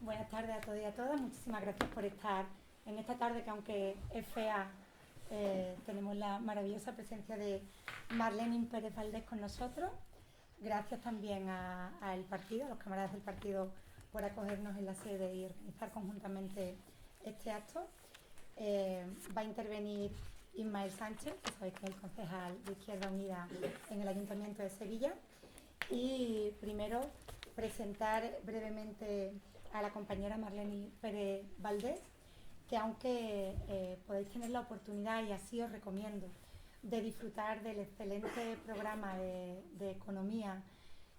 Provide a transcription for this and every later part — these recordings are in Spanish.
Buenas tardes a todos y a todas. Muchísimas gracias por estar en esta tarde que, aunque es fea, tenemos la maravillosa presencia de Marlene Pérez Valdés con nosotros. Gracias también al partido, a los camaradas del partido, por acogernos en la sede y organizar conjuntamente este acto. Va a intervenir Ismael Sánchez, que sabéis que es el concejal de Izquierda Unida en el Ayuntamiento de Sevilla. Y primero presentar brevemente a la compañera Marlene Pérez Valdés, que aunque podéis tener la oportunidad, y así os recomiendo, de disfrutar del excelente programa de economía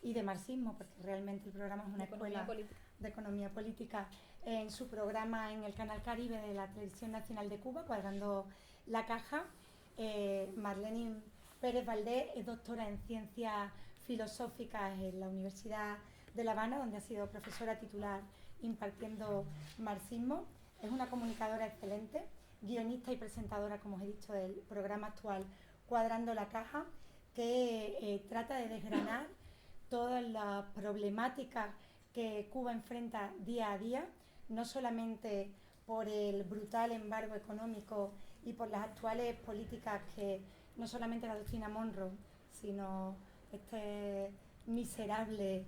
y de marxismo, porque realmente el programa es una escuela de economía política, en su programa en el Canal Caribe de la Televisión Nacional de Cuba, Cuadrando la Caja. Marlene Pérez Valdés es doctora en Ciencias Filosóficas en la Universidad de La Habana, donde ha sido profesora titular impartiendo marxismo. Es una comunicadora excelente, guionista y presentadora, como os he dicho, del programa actual Cuadrando la Caja, que trata de desgranar todas las problemáticas que Cuba enfrenta día a día, no solamente por el brutal embargo económico y por las actuales políticas que no solamente la doctrina Monroe, sino este miserable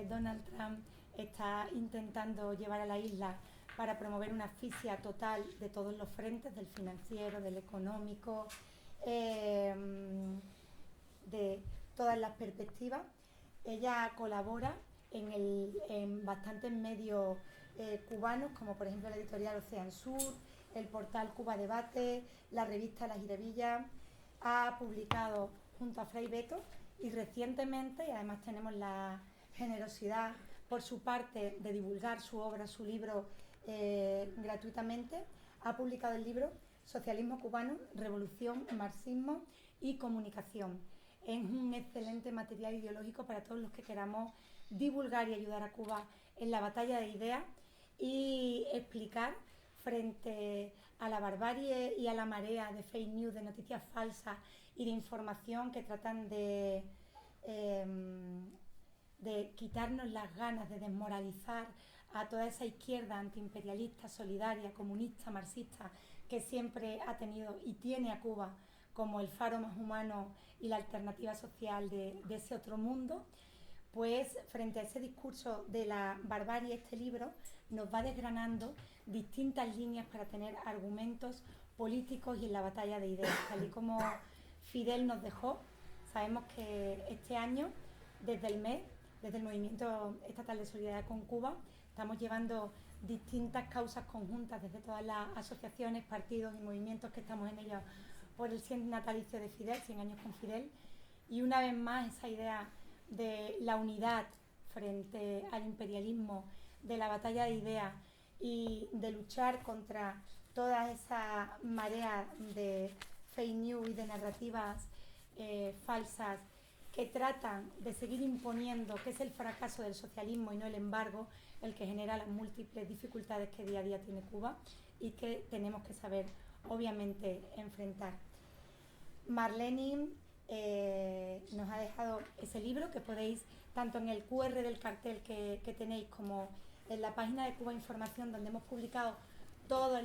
Donald Trump está intentando llevar a la isla para promover una asfixia total de todos los frentes, del financiero, del económico, de todas las perspectivas. Ella colabora en bastantes medios cubanos, como por ejemplo la editorial Océan Sur, el portal Cuba Debate, la revista La Girevillas. Ha publicado junto a Fray Beto y recientemente, y además tenemos la generosidad por su parte de divulgar su obra, su libro gratuitamente, ha publicado el libro Socialismo Cubano, Revolución, Marxismo y Comunicación. Es un excelente material ideológico para todos los que queramos divulgar y ayudar a Cuba en la batalla de ideas y explicar, frente a la barbarie y a la marea de fake news, de noticias falsas y de información que tratan de quitarnos las ganas, de desmoralizar a toda esa izquierda antiimperialista, solidaria, comunista, marxista, que siempre ha tenido y tiene a Cuba como el faro más humano y la alternativa social de ese otro mundo. Pues frente a ese discurso de la barbarie, este libro nos va desgranando distintas líneas para tener argumentos políticos y en la batalla de ideas, tal y como Fidel nos dejó. Sabemos que este año, desde el MES, desde el Movimiento Estatal de Solidaridad con Cuba, estamos llevando distintas causas conjuntas desde todas las asociaciones, partidos y movimientos que estamos en ellos por el 100 natalicio de Fidel, 100 años con Fidel, y una vez más esa idea de la unidad frente al imperialismo, de la batalla de ideas y de luchar contra toda esa marea de fake news y de narrativas falsas que tratan de seguir imponiendo que es el fracaso del socialismo y no el embargo el que genera las múltiples dificultades que día a día tiene Cuba y que tenemos que saber, obviamente, enfrentar. Marlene nos ha dejado ese libro que podéis, tanto en el QR del cartel que tenéis como en la página de Cuba Información, donde hemos publicado todas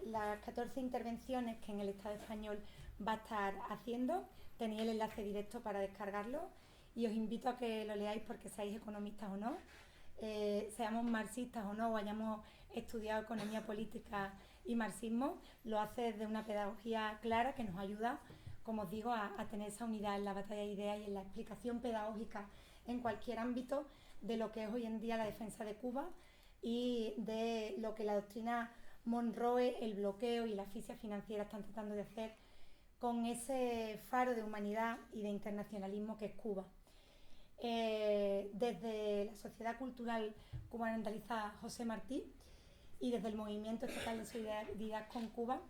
las 14 intervenciones que en el Estado español va a estar haciendo. Tenéis el enlace directo para descargarlo y os invito a que lo leáis, porque seáis economistas o no, seamos marxistas o no, o hayamos estudiado economía política y marxismo, lo hace desde una pedagogía clara que nos ayuda, como os digo, a tener esa unidad en la batalla de ideas y en la explicación pedagógica en cualquier ámbito de lo que es hoy en día la defensa de Cuba y de lo que la doctrina Monroe, el bloqueo y la asfixia financiera están tratando de hacer con ese faro de humanidad y de internacionalismo que es Cuba. Desde la Sociedad Cultural Cubana Andalizada José Martí y desde el Movimiento Estatal de Solidaridad con Cuba,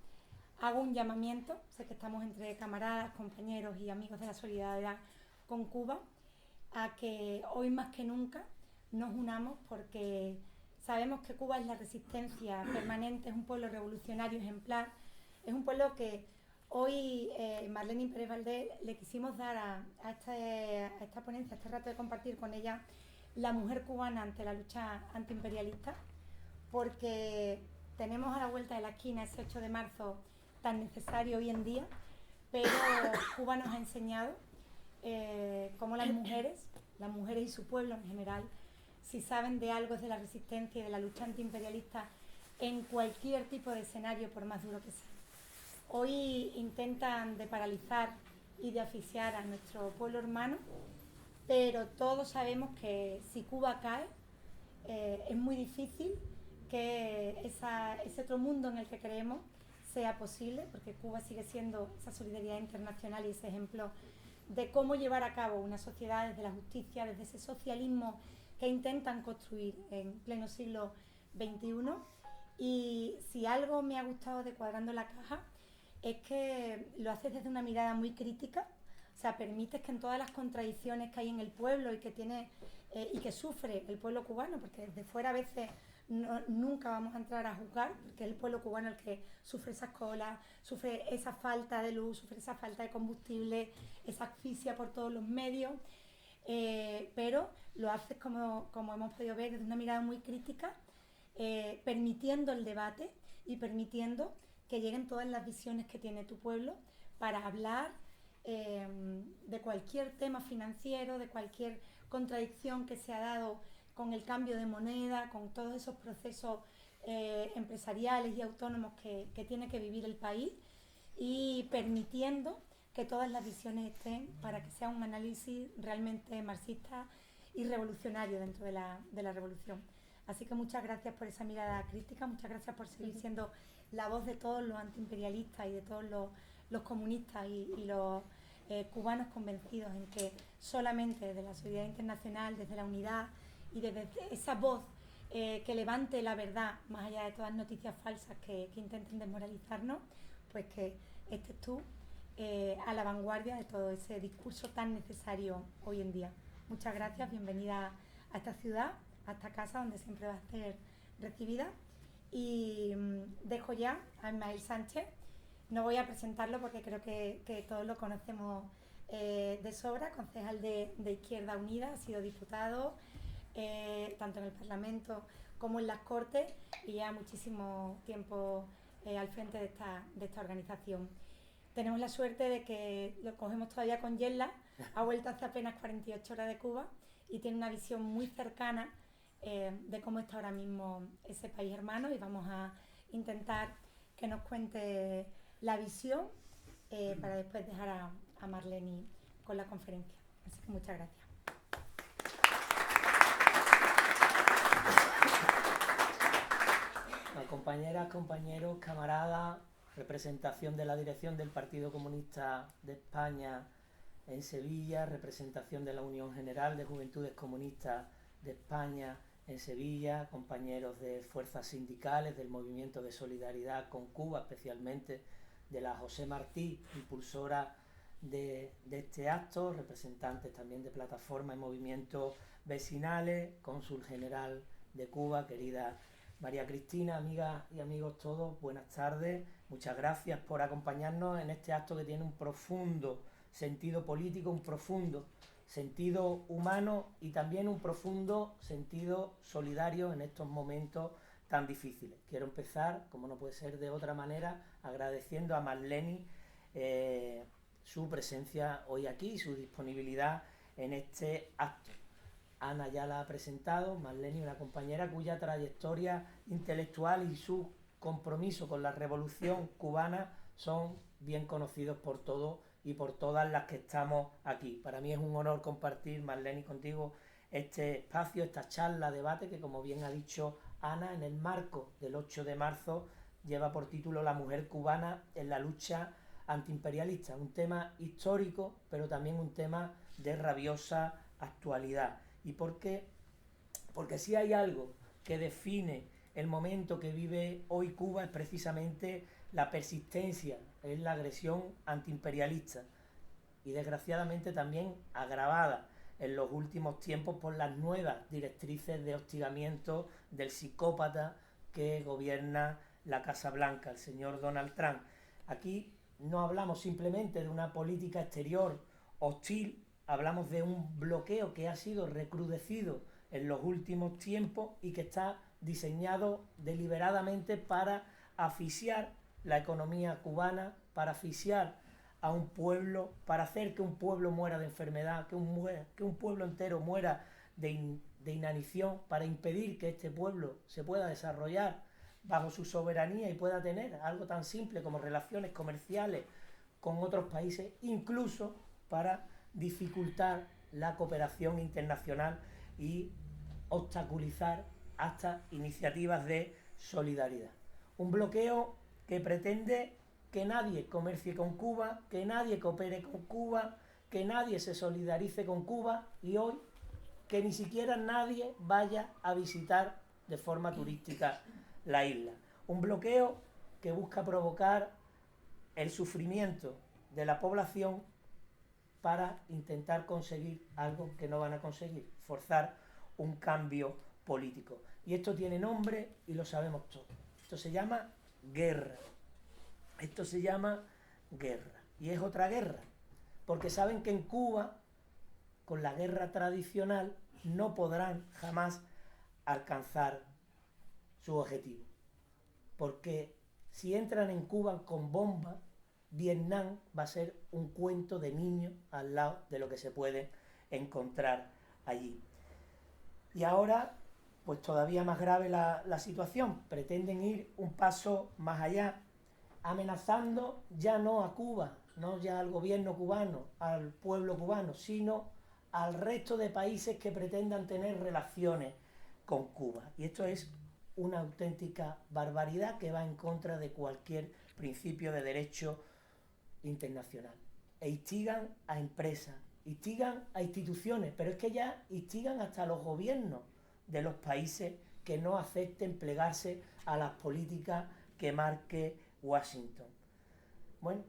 hago un llamamiento, sé que estamos entre camaradas, compañeros y amigos de la solidaridad con Cuba, a que hoy más que nunca nos unamos, porque sabemos que Cuba es la resistencia permanente, es un pueblo revolucionario ejemplar, es un pueblo que hoy Marlene Pérez Valdés le quisimos dar a esta ponencia, a este rato de compartir con ella, la mujer cubana ante la lucha antiimperialista, porque tenemos a la vuelta de la esquina ese 8 de marzo tan necesario hoy en día, pero Cuba nos ha enseñado cómo las mujeres y su pueblo en general, si saben de algo es de la resistencia y de la lucha antiimperialista en cualquier tipo de escenario, por más duro que sea. Hoy intentan de paralizar y de asfixiar a nuestro pueblo hermano, pero todos sabemos que si Cuba cae, es muy difícil que ese otro mundo en el que creemos sea posible, porque Cuba sigue siendo esa solidaridad internacional y ese ejemplo de cómo llevar a cabo una sociedad desde la justicia, desde ese socialismo que intentan construir en pleno siglo XXI. Y si algo me ha gustado de Cuadrando la Caja es que lo haces desde una mirada muy crítica, o sea, permites que en todas las contradicciones que hay en el pueblo y que tiene y que sufre el pueblo cubano, porque desde fuera a veces nunca vamos a entrar a juzgar, porque es el pueblo cubano el que sufre esas colas, sufre esa falta de luz, sufre esa falta de combustible, esa asfixia por todos los medios, pero lo haces como hemos podido ver desde una mirada muy crítica, permitiendo el debate y permitiendo que lleguen todas las visiones que tiene tu pueblo para hablar de cualquier tema financiero, de cualquier contradicción que se ha dado con el cambio de moneda, con todos esos procesos empresariales y autónomos que tiene que vivir el país, y permitiendo que todas las visiones estén para que sea un análisis realmente marxista y revolucionario dentro de la revolución. Así que muchas gracias por esa mirada crítica, muchas gracias por seguir siendo la voz de todos los antiimperialistas y de todos los comunistas y los cubanos convencidos en que solamente desde la solidaridad internacional, desde la unidad y desde esa voz que levante la verdad, más allá de todas noticias falsas que intenten desmoralizarnos, pues que estés tú a la vanguardia de todo ese discurso tan necesario hoy en día. Muchas gracias, bienvenida a esta ciudad, a esta casa donde siempre va a ser recibida. Y dejo ya a Ismael Sánchez. No voy a presentarlo porque creo que todos lo conocemos de sobra, concejal de Izquierda Unida, ha sido diputado tanto en el Parlamento como en las Cortes y ya muchísimo tiempo al frente de esta organización. Tenemos la suerte de que lo cogemos todavía con Yesla, ha vuelto hace apenas 48 horas de Cuba y tiene una visión muy cercana de cómo está ahora mismo ese país hermano, y vamos a intentar que nos cuente la visión para después dejar a Marlene con la conferencia. Así que muchas gracias. Compañeras, compañeros, camaradas, representación de la dirección del Partido Comunista de España en Sevilla, representación de la Unión General de Juventudes Comunistas de España en Sevilla, compañeros de fuerzas sindicales, del Movimiento de Solidaridad con Cuba, especialmente de la José Martí, impulsora de este acto, representantes también de plataformas y movimientos vecinales, cónsul general de Cuba, querida María Cristina, amigas y amigos todos, buenas tardes. Muchas gracias por acompañarnos en este acto que tiene un profundo sentido político, un profundo sentido humano y también un profundo sentido solidario en estos momentos tan difíciles. Quiero empezar, como no puede ser de otra manera, agradeciendo a Marlene su presencia hoy aquí y su disponibilidad en este acto. Ana ya la ha presentado, Marlene, una compañera cuya trayectoria intelectual y su compromiso con la revolución cubana son bien conocidos por todos y por todas las que estamos aquí. Para mí es un honor compartir, Marlene, contigo este espacio, esta charla, debate que, como bien ha dicho Ana, en el marco del 8 de marzo lleva por título La mujer cubana en la lucha antiimperialista, un tema histórico, pero también un tema de rabiosa actualidad. ¿Y por qué? Porque si hay algo que define el momento que vive hoy Cuba es precisamente la persistencia, es la agresión antiimperialista y desgraciadamente también agravada en los últimos tiempos por las nuevas directrices de hostigamiento del psicópata que gobierna la Casa Blanca, el señor Donald Trump. Aquí no hablamos simplemente de una política exterior hostil, hablamos de un bloqueo que ha sido recrudecido en los últimos tiempos y que está diseñados deliberadamente para asfixiar la economía cubana, para asfixiar a un pueblo, para hacer que un pueblo muera de enfermedad, que un pueblo entero muera de inanición, para impedir que este pueblo se pueda desarrollar bajo su soberanía y pueda tener algo tan simple como relaciones comerciales con otros países, incluso para dificultar la cooperación internacional y obstaculizar hasta iniciativas de solidaridad. Un bloqueo que pretende que nadie comercie con Cuba, que nadie coopere con Cuba, que nadie se solidarice con Cuba y hoy que ni siquiera nadie vaya a visitar de forma turística la isla. Un bloqueo que busca provocar el sufrimiento de la población para intentar conseguir algo que no van a conseguir, forzar un cambio político. Y esto tiene nombre y lo sabemos todos. Esto se llama guerra. Esto se llama guerra. Y es otra guerra. Porque saben que en Cuba, con la guerra tradicional, no podrán jamás alcanzar su objetivo. Porque si entran en Cuba con bombas, Vietnam va a ser un cuento de niños al lado de lo que se puede encontrar allí. Y ahora, pues todavía más grave la situación. Pretenden ir un paso más allá, amenazando ya no a Cuba, no ya al gobierno cubano, al pueblo cubano, sino al resto de países que pretendan tener relaciones con Cuba. Y esto es una auténtica barbaridad que va en contra de cualquier principio de derecho internacional. E instigan a empresas, instigan a instituciones, pero es que ya instigan hasta a los gobiernos de los países que no acepten plegarse a las políticas que marque Washington. Bueno,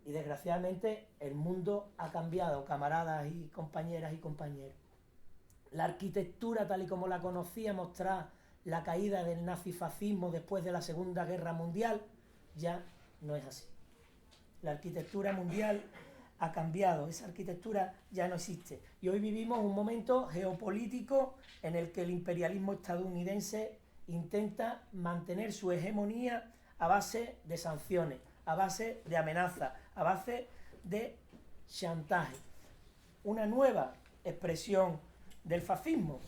y desgraciadamente el mundo ha cambiado, camaradas y compañeras y compañeros. La arquitectura tal y como la conocíamos tras la caída del nazifascismo después de la Segunda Guerra Mundial ya no es así. La arquitectura mundial ha cambiado, esa arquitectura ya no existe. Y hoy vivimos un momento geopolítico en el que el imperialismo estadounidense intenta mantener su hegemonía a base de sanciones, a base de amenazas, a base de chantaje. Una nueva expresión del fascismo,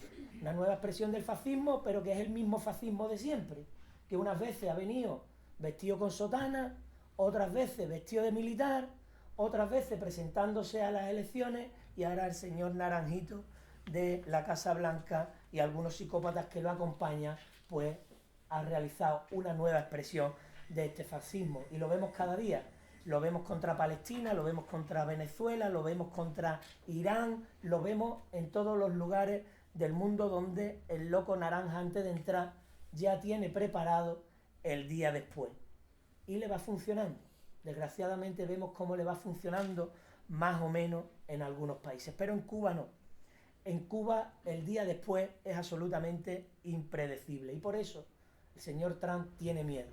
pero que es el mismo fascismo de siempre, que unas veces ha venido vestido con sotana, otras veces vestido de militar, otras veces presentándose a las elecciones, y ahora el señor Naranjito de la Casa Blanca y algunos psicópatas que lo acompañan, pues ha realizado una nueva expresión de este fascismo. Y lo vemos cada día. Lo vemos contra Palestina, lo vemos contra Venezuela, lo vemos contra Irán, lo vemos en todos los lugares del mundo donde el loco naranja, antes de entrar, ya tiene preparado el día después. Y le va funcionando. Desgraciadamente vemos cómo le va funcionando más o menos en algunos países. Pero en Cuba no. En Cuba el día después es absolutamente impredecible. Y por eso el señor Trump tiene miedo.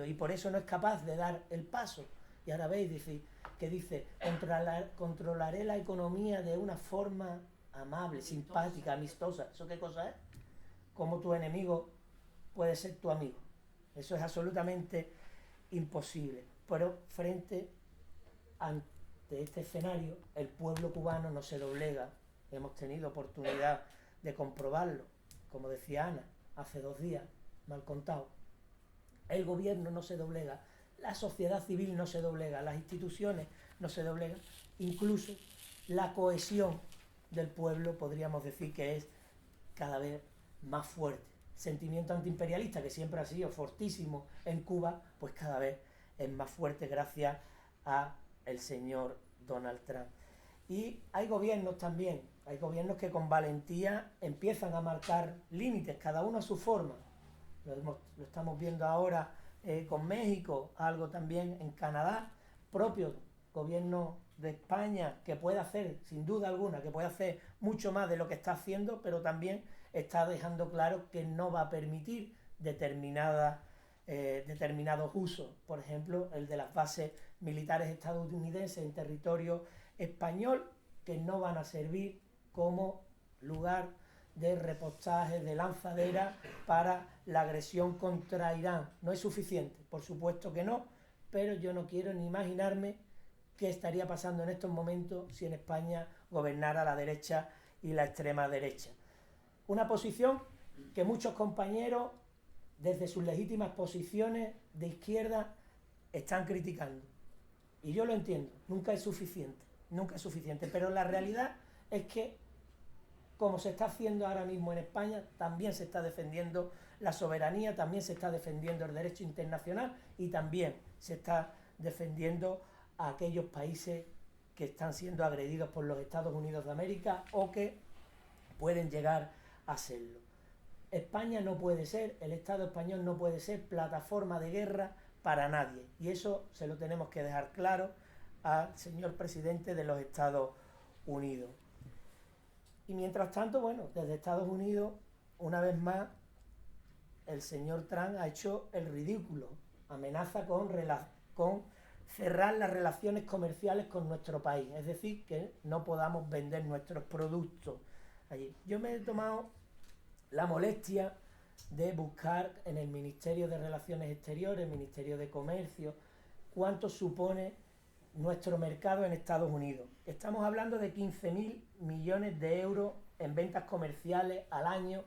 Y por eso no es capaz de dar el paso. Y ahora veis que dice, controlaré la economía de una forma amable, simpática, amistosa. ¿Eso qué cosa es? ¿Cómo tu enemigo puede ser tu amigo? Eso es absolutamente imposible. Pero frente ante este escenario, el pueblo cubano no se doblega. Hemos tenido oportunidad de comprobarlo, como decía Ana, hace 2 días, mal contado. El gobierno no se doblega, la sociedad civil no se doblega, las instituciones no se doblegan, incluso la cohesión del pueblo podríamos decir que es cada vez más fuerte. Sentimiento antiimperialista, que siempre ha sido fortísimo en Cuba, pues cada vez es más fuerte gracias a el señor Donald Trump. Y hay gobiernos también, hay gobiernos que con valentía empiezan a marcar límites, cada uno a su forma. Lo estamos viendo ahora con México, algo también en Canadá, propio gobierno de España, que puede hacer, sin duda alguna, que puede hacer mucho más de lo que está haciendo, pero también está dejando claro que no va a permitir determinados usos, por ejemplo, el de las bases militares estadounidenses en territorio español, que no van a servir como lugar de repostajes, de lanzaderas para la agresión contra Irán. No es suficiente, por supuesto que no, pero yo no quiero ni imaginarme qué estaría pasando en estos momentos si en España gobernara la derecha y la extrema derecha. Una posición que muchos compañeros, desde sus legítimas posiciones de izquierda, están criticando. Y yo lo entiendo, nunca es suficiente, pero la realidad es que, como se está haciendo ahora mismo en España, también se está defendiendo la soberanía, también se está defendiendo el derecho internacional y también se está defendiendo a aquellos países que están siendo agredidos por los Estados Unidos de América o que pueden llegar a serlo. España no puede ser, el Estado español no puede ser plataforma de guerra para nadie, y eso se lo tenemos que dejar claro al señor presidente de los Estados Unidos. Y mientras tanto, bueno, desde Estados Unidos, una vez más, el señor Trump ha hecho el ridículo, amenaza con cerrar las relaciones comerciales con nuestro país, es decir, que no podamos vender nuestros productos allí. Yo me he tomado la molestia de buscar en el Ministerio de Relaciones Exteriores, el Ministerio de Comercio, cuánto supone nuestro mercado en Estados Unidos. Estamos hablando de 15.000 millones de euros en ventas comerciales al año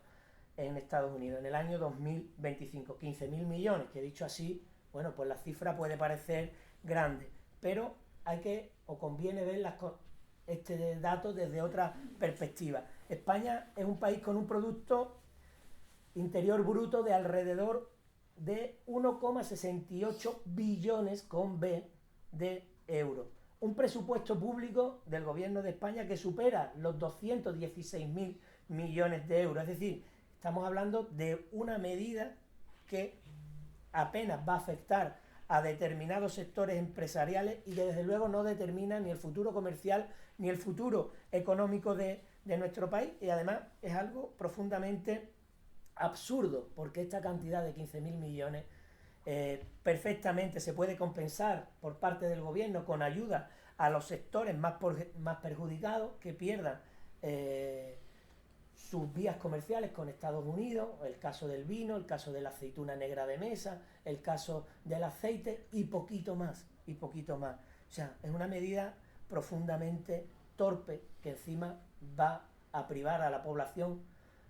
en Estados Unidos, en el año 2025. 15.000 millones, que dicho así, bueno, pues la cifra puede parecer grande, pero conviene ver este dato desde otra perspectiva. España es un país con un Producto Interior Bruto de alrededor de 1,68 billones con B de euros. Un presupuesto público del gobierno de España que supera los 216.000 millones de euros. Es decir, estamos hablando de una medida que apenas va a afectar a determinados sectores empresariales y que desde luego no determina ni el futuro comercial ni el futuro económico de nuestro país, y además es algo profundamente absurdo, porque esta cantidad de 15.000 millones perfectamente se puede compensar por parte del gobierno con ayuda a los sectores más perjudicados que pierdan sus vías comerciales con Estados Unidos, el caso del vino, el caso de la aceituna negra de mesa, el caso del aceite y poquito más. O sea, es una medida profundamente torpe que encima va a privar a la población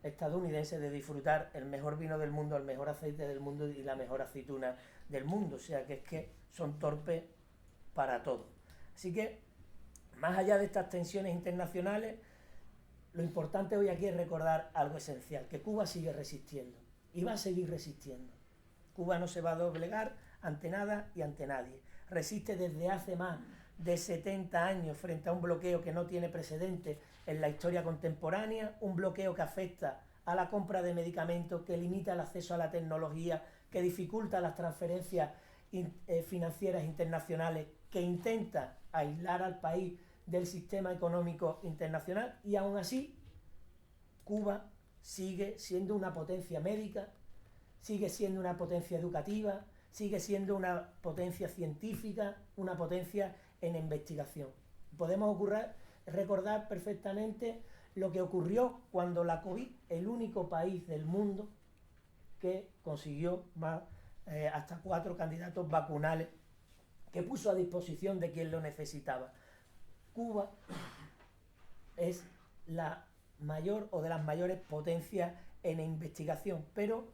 estadounidense de disfrutar el mejor vino del mundo, el mejor aceite del mundo y la mejor aceituna del mundo. O sea, que es que son torpes para todo. Así que, más allá de estas tensiones internacionales, lo importante hoy aquí es recordar algo esencial, que Cuba sigue resistiendo y va a seguir resistiendo. Cuba no se va a doblegar ante nada y ante nadie. Resiste desde hace más de 70 años frente a un bloqueo que no tiene precedentes en la historia contemporánea, un bloqueo que afecta a la compra de medicamentos, que limita el acceso a la tecnología, que dificulta las transferencias financieras internacionales, que intenta aislar al país del sistema económico internacional, y aún así Cuba sigue siendo una potencia médica, sigue siendo una potencia educativa, sigue siendo una potencia científica, una potencia en investigación. Podemos recordar perfectamente lo que ocurrió cuando la COVID, el único país del mundo que consiguió hasta 4 candidatos vacunales, que puso a disposición de quien lo necesitaba. Cuba es la mayor o de las mayores potencias en investigación, pero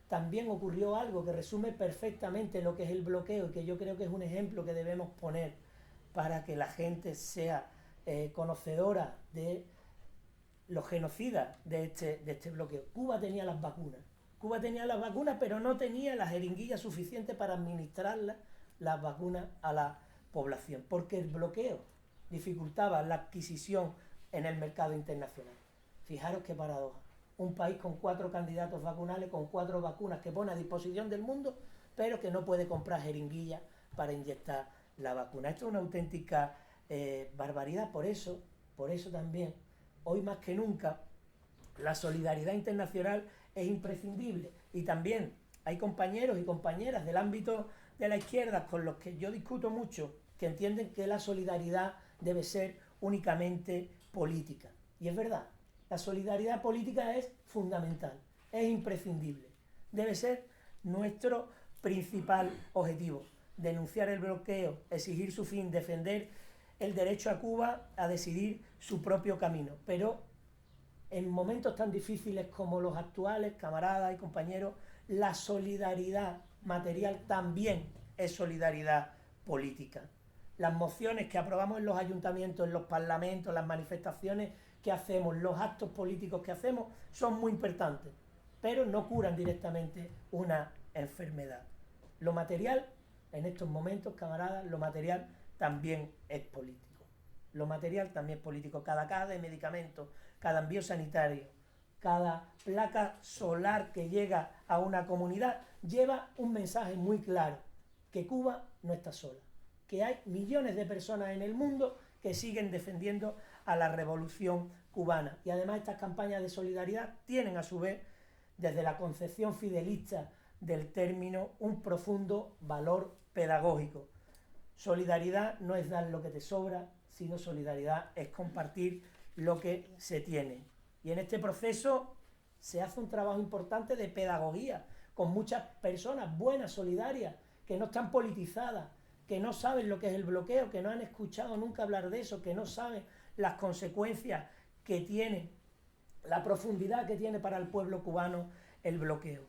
también ocurrió algo que resume perfectamente lo que es el bloqueo y que yo creo que es un ejemplo que debemos poner para que la gente sea conocedora de los genocidas de este bloqueo. Cuba tenía las vacunas, pero no tenía la jeringuilla suficiente para administrar las vacunas a la población, porque el bloqueo dificultaba la adquisición en el mercado internacional. Fijaros qué paradoja. Un país con 4 candidatos vacunales, con 4 vacunas que pone a disposición del mundo, pero que no puede comprar jeringuillas para inyectar la vacuna. Esto es una auténtica barbaridad. Por eso también, hoy más que nunca, la solidaridad internacional es imprescindible. Y también hay compañeros y compañeras del ámbito de la izquierda con los que yo discuto mucho, que entienden que la solidaridad debe ser únicamente política. Y es verdad, La solidaridad política es fundamental, es imprescindible. Debe ser nuestro principal objetivo. Denunciar el bloqueo, exigir su fin, defender el derecho a Cuba a decidir su propio camino. Pero en momentos tan difíciles como los actuales, camaradas y compañeros, la solidaridad material también es solidaridad política. Las mociones que aprobamos en los ayuntamientos, en los parlamentos, las manifestaciones que hacemos, los actos políticos que hacemos, son muy importantes, pero no curan directamente una enfermedad. Lo material, en estos momentos, camaradas, lo material también es político. Lo material también es político. Cada caja de medicamentos, cada envío sanitario, cada placa solar que llega a una comunidad lleva un mensaje muy claro, que Cuba no está sola, que hay millones de personas en el mundo que siguen defendiendo a la revolución cubana. Y además estas campañas de solidaridad tienen a su vez, desde la concepción fidelista del término, un profundo valor pedagógico. Solidaridad no es dar lo que te sobra, sino solidaridad es compartir lo que se tiene. Y en este proceso se hace un trabajo importante de pedagogía, con muchas personas buenas, solidarias, que no están politizadas, que no saben lo que es el bloqueo, que no han escuchado nunca hablar de eso, que no saben las consecuencias que tiene, la profundidad que tiene para el pueblo cubano el bloqueo.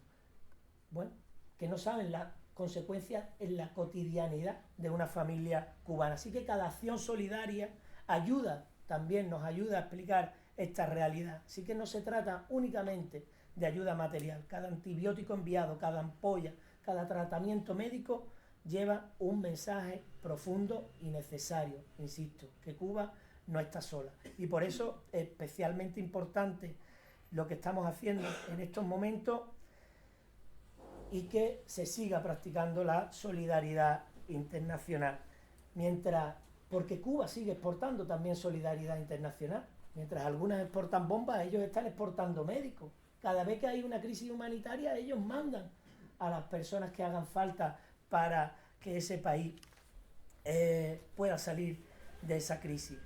Bueno, que no saben las consecuencias en la cotidianidad de una familia cubana. Así que cada acción solidaria ayuda, también nos ayuda a explicar esta realidad. Así que no se trata únicamente de ayuda material. Cada antibiótico enviado, cada ampolla, cada tratamiento médico lleva un mensaje profundo y necesario, insisto, que Cuba no está sola. Y por eso es especialmente importante lo que estamos haciendo en estos momentos y que se siga practicando la solidaridad internacional. Porque Cuba sigue exportando también solidaridad internacional. Mientras algunas exportan bombas, ellos están exportando médicos. Cada vez que hay una crisis humanitaria, ellos mandan a las personas que hagan falta para que ese país pueda salir de esa crisis.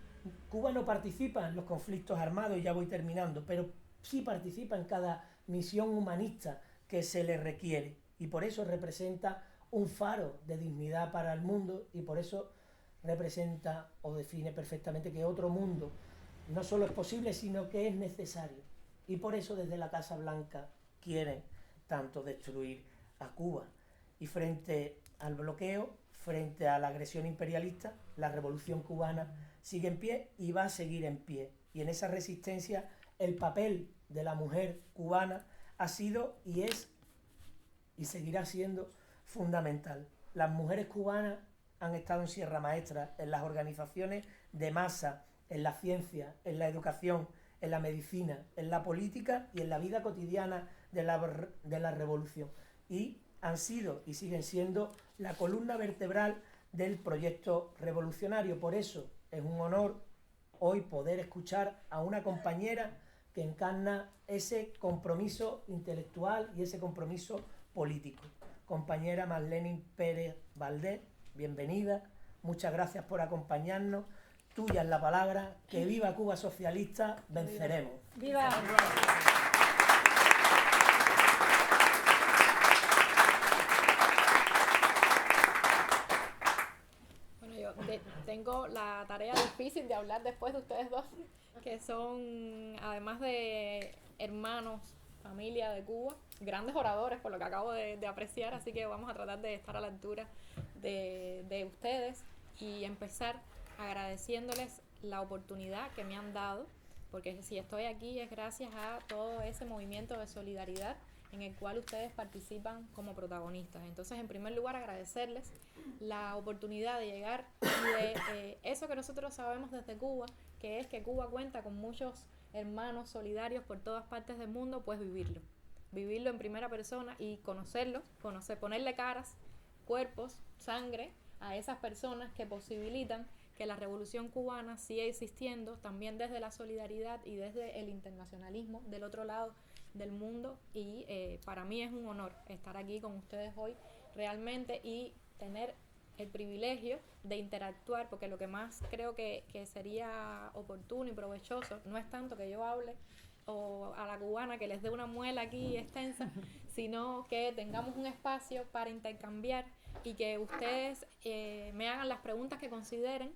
Cuba no participa en los conflictos armados, ya voy terminando, pero sí participa en cada misión humanista que se le requiere, y por eso representa un faro de dignidad para el mundo, y por eso representa o define perfectamente que otro mundo no solo es posible, sino que es necesario. Y por eso desde la Casa Blanca quieren tanto destruir a Cuba. Y frente al bloqueo, frente a la agresión imperialista, la revolución cubana sigue en pie y va a seguir en pie. Y en esa resistencia el papel de la mujer cubana ha sido y es y seguirá siendo fundamental. Las mujeres cubanas han estado en Sierra Maestra, en las organizaciones de masa, en la ciencia, en la educación, en la medicina, en la política y en la vida cotidiana de la revolución. Y han sido y siguen siendo la columna vertebral del proyecto revolucionario. Por eso es un honor hoy poder escuchar a una compañera que encarna ese compromiso intelectual y ese compromiso político. Compañera Marlene Pérez Valdés, bienvenida, muchas gracias por acompañarnos. Tuya es la palabra, que viva Cuba socialista, venceremos. ¡Viva! Bueno, yo tengo la tarea difícil de hablar después de ustedes dos, que son, además de hermanos, familia de Cuba, grandes oradores, por lo que acabo de apreciar, así que vamos a tratar de estar a la altura de ustedes y empezar agradeciéndoles la oportunidad que me han dado, porque si estoy aquí es gracias a todo ese movimiento de solidaridad en el cual ustedes participan como protagonistas. Entonces, en primer lugar, agradecerles la oportunidad de llegar y de eso que nosotros sabemos desde Cuba, que es que Cuba cuenta con muchos hermanos solidarios por todas partes del mundo, pues vivirlo en primera persona y conocerlo, ponerle caras, cuerpos, sangre a esas personas que posibilitan que la revolución cubana siga existiendo también desde la solidaridad y desde el internacionalismo del otro lado del mundo. Y para mí es un honor estar aquí con ustedes hoy realmente y tener el privilegio de interactuar, porque lo que más creo que sería oportuno y provechoso no es tanto que yo hable o a la cubana que les dé una muela aquí extensa, sino que tengamos un espacio para intercambiar y que ustedes me hagan las preguntas que consideren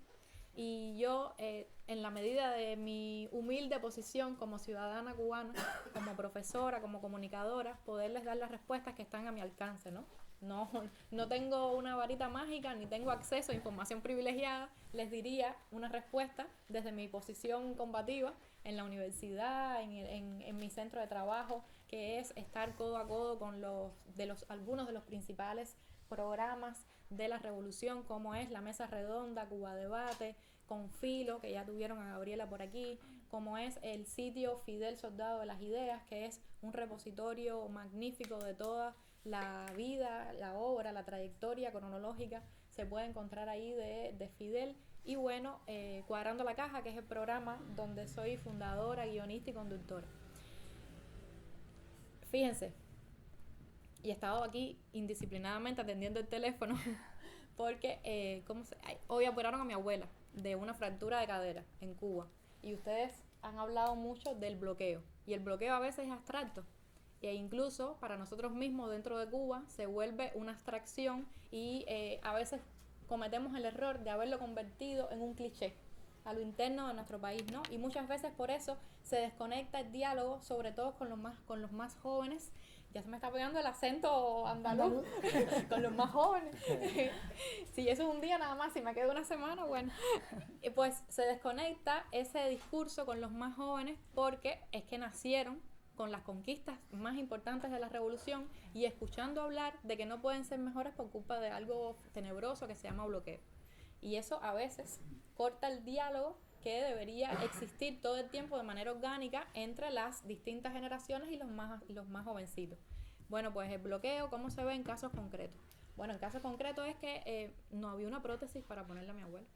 y yo, en la medida de mi humilde posición como ciudadana cubana, como profesora, como comunicadora, poderles dar las respuestas que están a mi alcance, ¿no? No tengo una varita mágica ni tengo acceso a información privilegiada. Les diría una respuesta desde mi posición combativa en la universidad, en mi centro de trabajo, que es estar codo a codo con algunos de los principales programas de la revolución, como es la Mesa Redonda, Cuba Debate, Confilo, que ya tuvieron a Gabriela por aquí, como es el sitio Fidel Soldado de las Ideas, que es un repositorio magnífico de toda la vida, la obra, la trayectoria cronológica, se puede encontrar ahí de Fidel. Y bueno, Cuadrando la Caja, que es el programa donde soy fundadora, guionista y conductora. Fíjense, y he estado aquí indisciplinadamente atendiendo el teléfono porque hoy operaron a mi abuela de una fractura de cadera en Cuba y ustedes han hablado mucho del bloqueo y el bloqueo a veces es abstracto e incluso para nosotros mismos dentro de Cuba se vuelve una abstracción y a veces cometemos el error de haberlo convertido en un cliché a lo interno de nuestro país, ¿no? Y muchas veces por eso se desconecta el diálogo, sobre todo con los más jóvenes. Ya se me está pegando el acento andaluz con los más jóvenes. Si eso es un día nada más, si me quedo una semana, bueno. Pues se desconecta ese discurso con los más jóvenes porque es que nacieron con las conquistas más importantes de la revolución y escuchando hablar de que no pueden ser mejores por culpa de algo tenebroso que se llama bloqueo. Y eso a veces corta el diálogo que debería existir todo el tiempo de manera orgánica entre las distintas generaciones y los más jovencitos. Bueno, pues el bloqueo, ¿cómo se ve en casos concretos? Bueno, en casos concretos es que no había una prótesis para ponerle a mi abuela.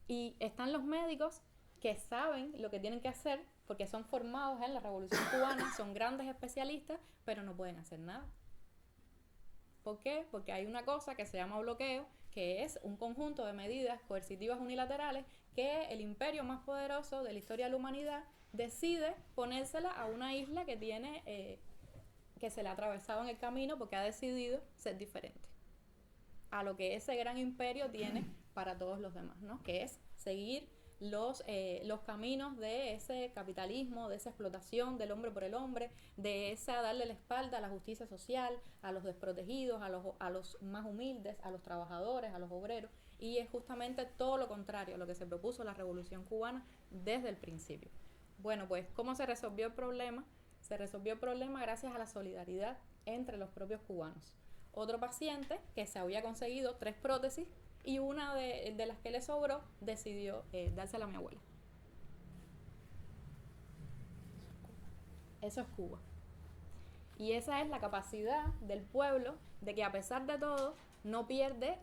Y están los médicos que saben lo que tienen que hacer porque son formados en la Revolución Cubana, son grandes especialistas, pero no pueden hacer nada. ¿Por qué? Porque hay una cosa que se llama bloqueo, que es un conjunto de medidas coercitivas unilaterales que el imperio más poderoso de la historia de la humanidad decide ponérsela a una isla que que se le ha atravesado en el camino porque ha decidido ser diferente a lo que ese gran imperio tiene para todos los demás, ¿no? Que es seguir los caminos de ese capitalismo, de esa explotación del hombre por el hombre, de esa darle la espalda a la justicia social, a los desprotegidos, a los más humildes, a los trabajadores, a los obreros, y es justamente todo lo contrario a lo que se propuso la Revolución Cubana desde el principio. Bueno, pues, ¿cómo se resolvió el problema? Se resolvió el problema gracias a la solidaridad entre los propios cubanos. Otro paciente que se había conseguido 3 prótesis y una de las que le sobró decidió dársela a mi abuela. Eso es Cuba. Y esa es la capacidad del pueblo de que a pesar de todo no pierde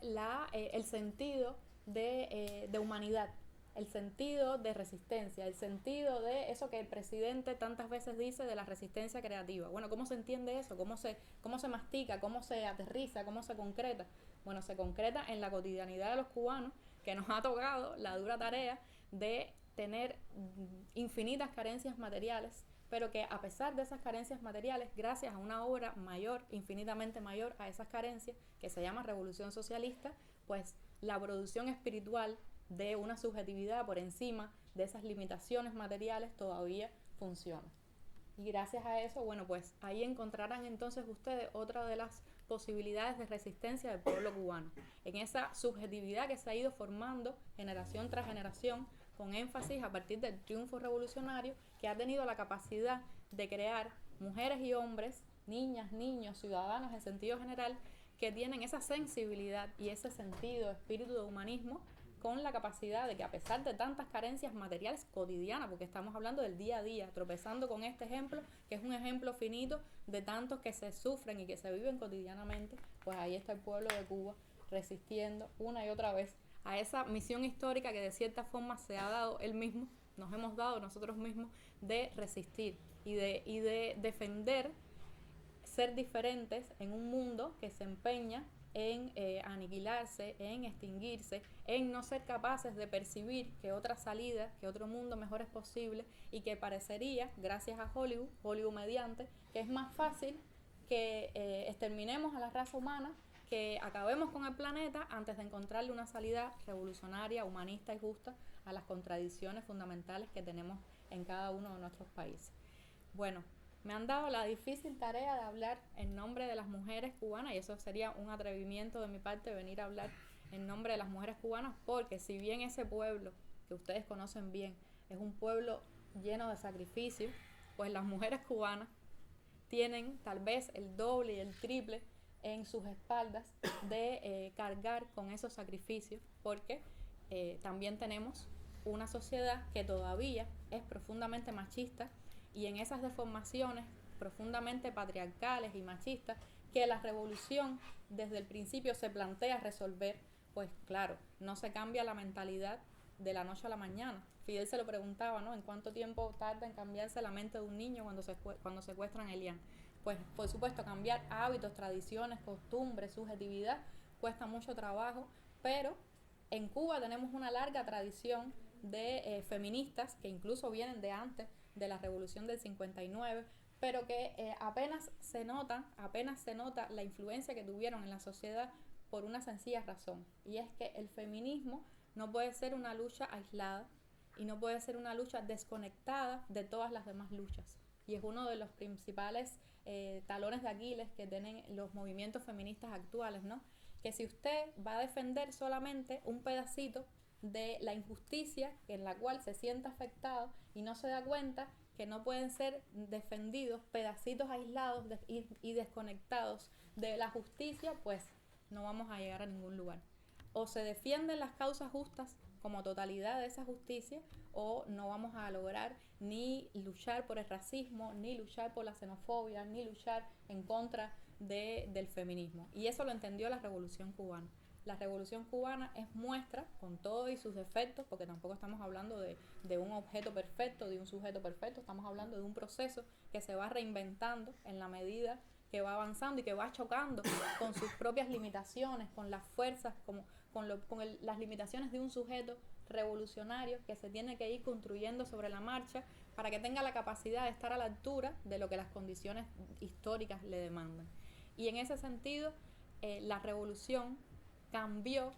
el sentido de humanidad, el sentido de resistencia, el sentido de eso que el presidente tantas veces dice de la resistencia creativa. Bueno, ¿cómo se entiende eso? ¿Cómo se mastica? ¿Cómo se aterriza? ¿Cómo se concreta? Bueno, se concreta en la cotidianidad de los cubanos, que nos ha tocado la dura tarea de tener infinitas carencias materiales, pero que a pesar de esas carencias materiales, gracias a una obra mayor, infinitamente mayor a esas carencias, que se llama Revolución Socialista, pues la producción espiritual de una subjetividad por encima de esas limitaciones materiales todavía funciona. Y gracias a eso, bueno, pues ahí encontrarán entonces ustedes otra de las posibilidades de resistencia del pueblo cubano, en esa subjetividad que se ha ido formando generación tras generación, con énfasis a partir del triunfo revolucionario, que ha tenido la capacidad de crear mujeres y hombres, niñas, niños, ciudadanos en sentido general, que tienen esa sensibilidad y ese sentido, espíritu de humanismo, con la capacidad de que a pesar de tantas carencias materiales cotidianas, porque estamos hablando del día a día, tropezando con este ejemplo, que es un ejemplo finito de tantos que se sufren y que se viven cotidianamente, pues ahí está el pueblo de Cuba resistiendo una y otra vez a esa misión histórica que de cierta forma se ha dado él mismo, nos hemos dado nosotros mismos, de resistir y de defender ser diferentes en un mundo que se empeña en aniquilarse, en extinguirse, en no ser capaces de percibir que otra salida, que otro mundo mejor es posible y que parecería, gracias a Hollywood mediante, que es más fácil que exterminemos a la raza humana, que acabemos con el planeta antes de encontrarle una salida revolucionaria, humanista y justa a las contradicciones fundamentales que tenemos en cada uno de nuestros países. Bueno, me han dado la difícil tarea de hablar en nombre de las mujeres cubanas, y eso sería un atrevimiento de mi parte venir a hablar en nombre de las mujeres cubanas, porque si bien ese pueblo que ustedes conocen bien es un pueblo lleno de sacrificios, pues las mujeres cubanas tienen tal vez el doble y el triple en sus espaldas de cargar con esos sacrificios, porque también tenemos una sociedad que todavía es profundamente machista, y en esas deformaciones profundamente patriarcales y machistas que la revolución desde el principio se plantea resolver, pues claro, no se cambia la mentalidad de la noche a la mañana. Fidel se lo preguntaba, ¿no? ¿En cuánto tiempo tarda en cambiarse la mente de un niño cuando secuestran a Elian? Pues por supuesto cambiar hábitos, tradiciones, costumbres, subjetividad cuesta mucho trabajo, pero en Cuba tenemos una larga tradición de feministas que incluso vienen de antes de la revolución del 59, pero que apenas se nota la influencia que tuvieron en la sociedad por una sencilla razón, y es que el feminismo no puede ser una lucha aislada y no puede ser una lucha desconectada de todas las demás luchas, y es uno de los principales talones de Aquiles que tienen los movimientos feministas actuales, ¿no? Que si usted va a defender solamente un pedacito de la injusticia en la cual se siente afectado y no se da cuenta que no pueden ser defendidos pedacitos aislados y desconectados de la justicia, pues no vamos a llegar a ningún lugar. O se defienden las causas justas como totalidad de esa justicia, o no vamos a lograr ni luchar por el racismo, ni luchar por la xenofobia, ni luchar en contra del feminismo. Y eso lo entendió la Revolución Cubana. La Revolución Cubana es muestra, con todo y sus defectos, porque tampoco estamos hablando de un objeto perfecto, de un sujeto perfecto, estamos hablando de un proceso que se va reinventando en la medida que va avanzando y que va chocando con sus propias limitaciones, con las fuerzas, las limitaciones de un sujeto revolucionario que se tiene que ir construyendo sobre la marcha para que tenga la capacidad de estar a la altura de lo que las condiciones históricas le demandan. Y en ese sentido, la revolución cambió,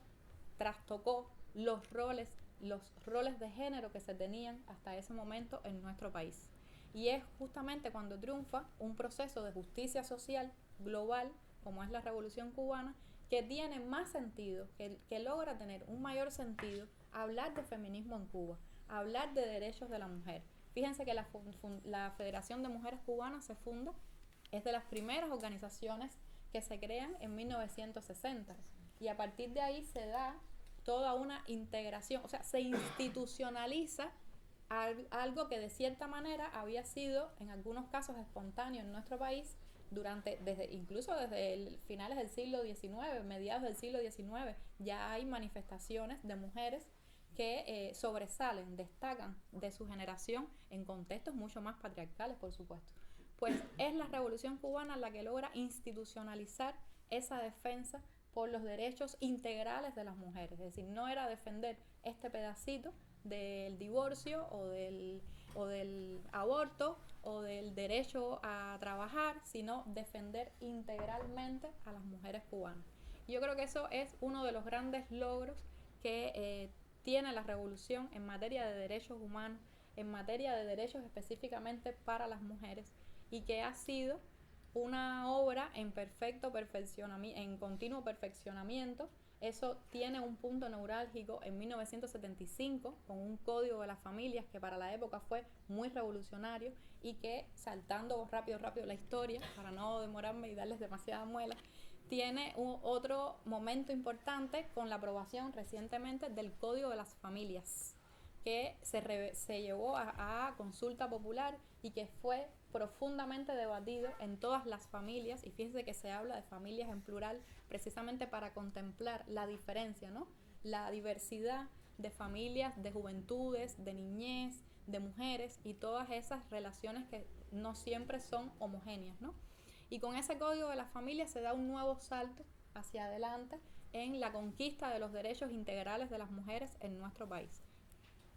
trastocó los roles de género que se tenían hasta ese momento en nuestro país. Y es justamente cuando triunfa un proceso de justicia social global, como es la Revolución Cubana, que tiene más sentido, que logra tener un mayor sentido hablar de feminismo en Cuba, hablar de derechos de la mujer. Fíjense que la Federación de Mujeres Cubanas se funda, es de las primeras organizaciones que se crean en 1960, y a partir de ahí se da toda una integración, o sea, se institucionaliza algo que de cierta manera había sido en algunos casos espontáneo en nuestro país incluso desde finales del siglo XIX, mediados del siglo XIX, ya hay manifestaciones de mujeres que sobresalen, destacan de su generación en contextos mucho más patriarcales, por supuesto. Pues es la Revolución Cubana la que logra institucionalizar esa defensa por los derechos integrales de las mujeres. Es decir, no era defender este pedacito del divorcio o del aborto o del derecho a trabajar, sino defender integralmente a las mujeres cubanas. Y yo creo que eso es uno de los grandes logros que tiene la revolución en materia de derechos humanos, en materia de derechos específicamente para las mujeres, y que ha sido una obra en en continuo perfeccionamiento. Eso tiene un punto neurálgico en 1975 con un código de las familias que para la época fue muy revolucionario, y que, saltando rápido la historia para no demorarme y darles demasiada muela, tiene otro momento importante con la aprobación recientemente del Código de las Familias, que se llevó a consulta popular y que fue profundamente debatido en todas las familias, y fíjense que se habla de familias en plural precisamente para contemplar la diferencia, ¿no? La diversidad de familias, de juventudes, de niñez, de mujeres, y todas esas relaciones que no siempre son homogéneas, ¿no? Y con ese Código de las Familias se da un nuevo salto hacia adelante en la conquista de los derechos integrales de las mujeres en nuestro país.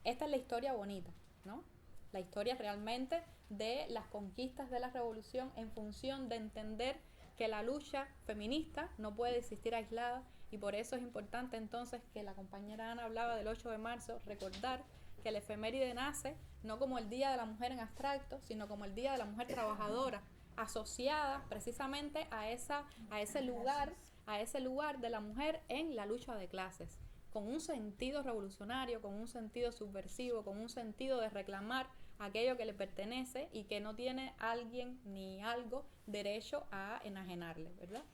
Esta es la historia bonita, ¿no? La historia realmente de las conquistas de la revolución en función de entender que la lucha feminista no puede existir aislada, y por eso es importante entonces que la compañera Ana hablaba del 8 de marzo, recordar que el efeméride nace no como el Día de la Mujer en abstracto, sino como el Día de la Mujer Trabajadora, asociada precisamente a ese lugar de la mujer en la lucha de clases, con un sentido revolucionario, con un sentido subversivo, con un sentido de reclamar aquello que le pertenece y que no tiene alguien ni algo derecho a enajenarle, ¿verdad?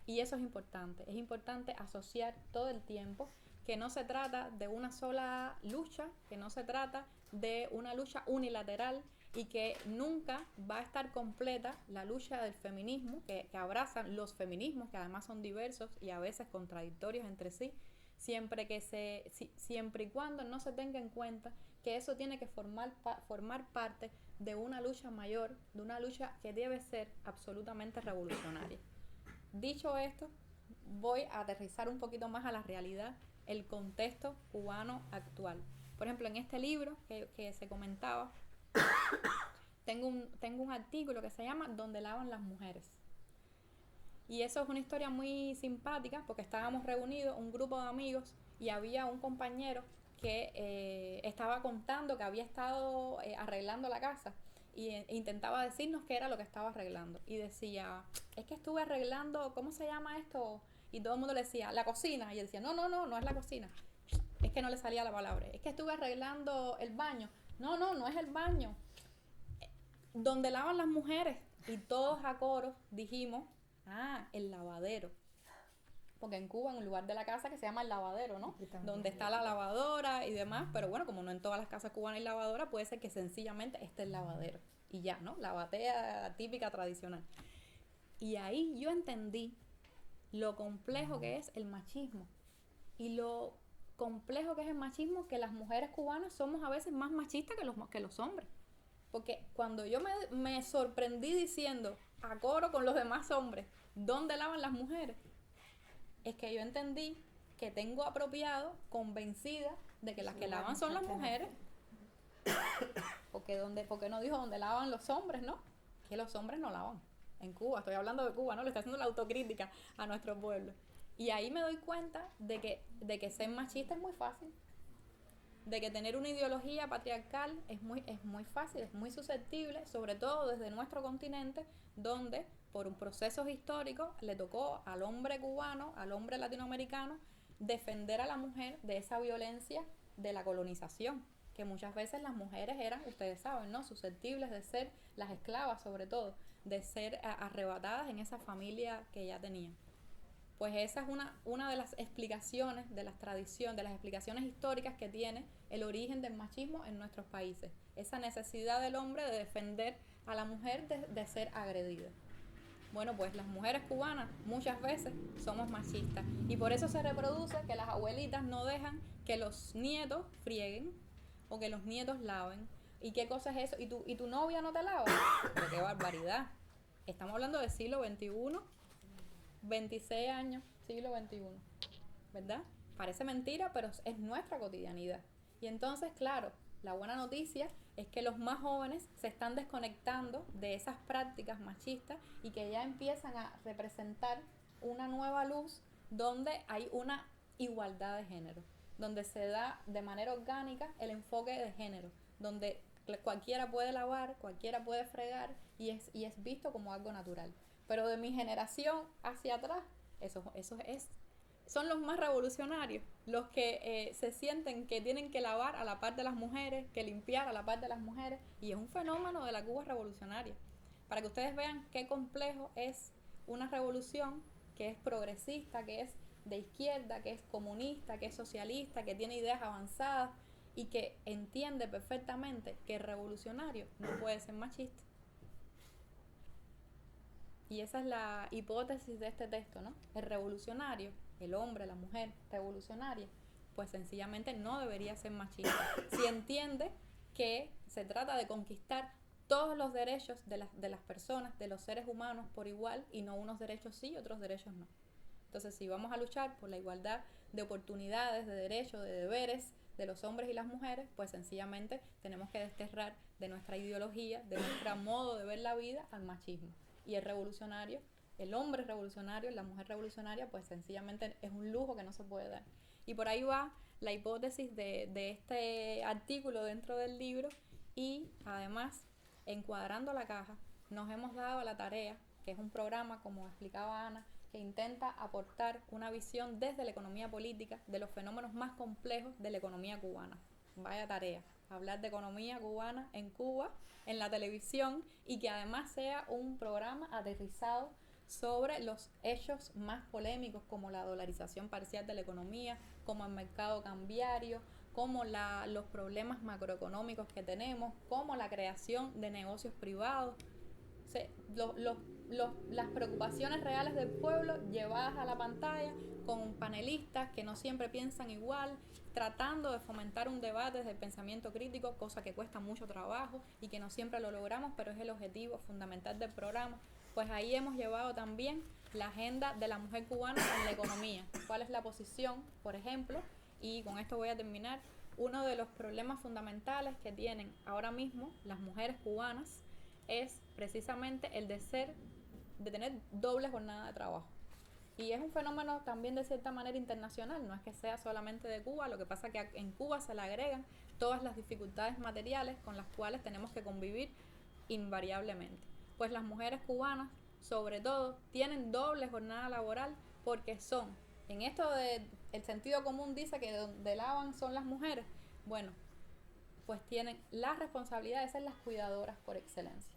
Y eso es importante asociar todo el tiempo que no se trata de una sola lucha, que no se trata de una lucha unilateral y que nunca va a estar completa la lucha del feminismo, que abrazan los feminismos, que además son diversos y a veces contradictorios entre sí, siempre y cuando no se tenga en cuenta que eso tiene que formar parte de una lucha mayor, de una lucha que debe ser absolutamente revolucionaria. Dicho esto, voy a aterrizar un poquito más a la realidad, el contexto cubano actual. Por ejemplo, en este libro que se comentaba, tengo un artículo que se llama Donde lavan las mujeres. Y eso es una historia muy simpática porque estábamos reunidos, un grupo de amigos, y había un compañero que estaba contando que había estado arreglando la casa e intentaba decirnos qué era lo que estaba arreglando. Y decía, es que estuve arreglando, ¿cómo se llama esto? Y todo el mundo le decía, la cocina. Y él decía, no es la cocina. Es que no le salía la palabra. Es que estuve arreglando el baño. No es el baño. Donde lavan las mujeres. Y todos a coro dijimos, el lavadero. Porque en Cuba hay un lugar de la casa que se llama el lavadero, ¿no? Donde está la lavadora y demás, pero bueno, como no en todas las casas cubanas hay lavadora, puede ser que sencillamente esté el lavadero. Y ya, ¿no? La batea típica tradicional. Y ahí yo entendí lo complejo que es el machismo. Y lo complejo que es el machismo, que las mujeres cubanas somos a veces más machistas que los hombres. Porque cuando yo me sorprendí diciendo a coro con los demás hombres, ¿dónde lavan las mujeres? Es que yo entendí que tengo apropiado, convencida de que las que lavan son las mujeres. Porque no dijo dónde lavan los hombres, ¿no? Que los hombres no lavan. En Cuba, estoy hablando de Cuba, ¿no? Le estoy haciendo la autocrítica a nuestro pueblo. Y ahí me doy cuenta de que ser machista es muy fácil. De que tener una ideología patriarcal es muy fácil, es muy susceptible, sobre todo desde nuestro continente, donde por un proceso histórico le tocó al hombre cubano, al hombre latinoamericano, defender a la mujer de esa violencia de la colonización, que muchas veces las mujeres eran, ustedes saben, ¿no?, susceptibles de ser las esclavas, sobre todo, de ser arrebatadas en esa familia que ya tenían. Pues esa es una de las explicaciones de las tradiciones, de las explicaciones históricas que tiene el origen del machismo en nuestros países. Esa necesidad del hombre de defender a la mujer de ser agredida. Bueno, pues las mujeres cubanas muchas veces somos machistas y por eso se reproduce que las abuelitas no dejan que los nietos frieguen o que los nietos laven. ¿Y qué cosa es eso? ¿Y tu novia no te lava? Pero qué barbaridad. Estamos hablando del siglo XXI, 26 años, siglo XXI, ¿verdad? Parece mentira, pero es nuestra cotidianidad. Y entonces, claro, la buena noticia es que los más jóvenes se están desconectando de esas prácticas machistas y que ya empiezan a representar una nueva luz donde hay una igualdad de género, donde se da de manera orgánica el enfoque de género, donde cualquiera puede lavar, cualquiera puede fregar y es visto como algo natural. Pero de mi generación hacia atrás, son los más revolucionarios, los que se sienten que tienen que lavar a la par de las mujeres, que limpiar a la par de las mujeres, y es un fenómeno de la Cuba revolucionaria. Para que ustedes vean qué complejo es una revolución que es progresista, que es de izquierda, que es comunista, que es socialista, que tiene ideas avanzadas y que entiende perfectamente que el revolucionario no puede ser machista. Y esa es la hipótesis de este texto, ¿no? El revolucionario, el hombre, la mujer revolucionaria, pues sencillamente no debería ser machista. Si entiende que se trata de conquistar todos los derechos de las personas, de los seres humanos por igual, y no unos derechos sí y otros derechos no. Entonces, si vamos a luchar por la igualdad de oportunidades, de derechos, de deberes de los hombres y las mujeres, pues sencillamente tenemos que desterrar de nuestra ideología, de nuestro modo de ver la vida, al machismo. Y el revolucionario, el hombre revolucionario, la mujer revolucionaria, pues sencillamente es un lujo que no se puede dar. Y por ahí va la hipótesis de este artículo dentro del libro, y además, encuadrando la caja, nos hemos dado la tarea, que es un programa, como explicaba Ana, que intenta aportar una visión desde la economía política de los fenómenos más complejos de la economía cubana. Vaya tarea, hablar de economía cubana en Cuba, en la televisión, y que además sea un programa aterrizado sobre los hechos más polémicos, como la dolarización parcial de la economía, como el mercado cambiario, como los problemas macroeconómicos que tenemos, como la creación de negocios privados. O sea, las preocupaciones reales del pueblo llevadas a la pantalla con panelistas que no siempre piensan igual, tratando de fomentar un debate desde el pensamiento crítico, cosa que cuesta mucho trabajo y que no siempre lo logramos, pero es el objetivo fundamental del programa. Pues ahí hemos llevado también la agenda de la mujer cubana en la economía. ¿Cuál es la posición, por ejemplo? Y con esto voy a terminar. Uno de los problemas fundamentales que tienen ahora mismo las mujeres cubanas es precisamente el de tener doble jornada de trabajo. Y es un fenómeno también de cierta manera internacional, no es que sea solamente de Cuba, lo que pasa es que en Cuba se le agregan todas las dificultades materiales con las cuales tenemos que convivir invariablemente. Pues las mujeres cubanas, sobre todo, tienen doble jornada laboral porque son, en esto el sentido común dice que donde lavan son las mujeres, bueno, pues tienen la responsabilidad de ser las cuidadoras por excelencia.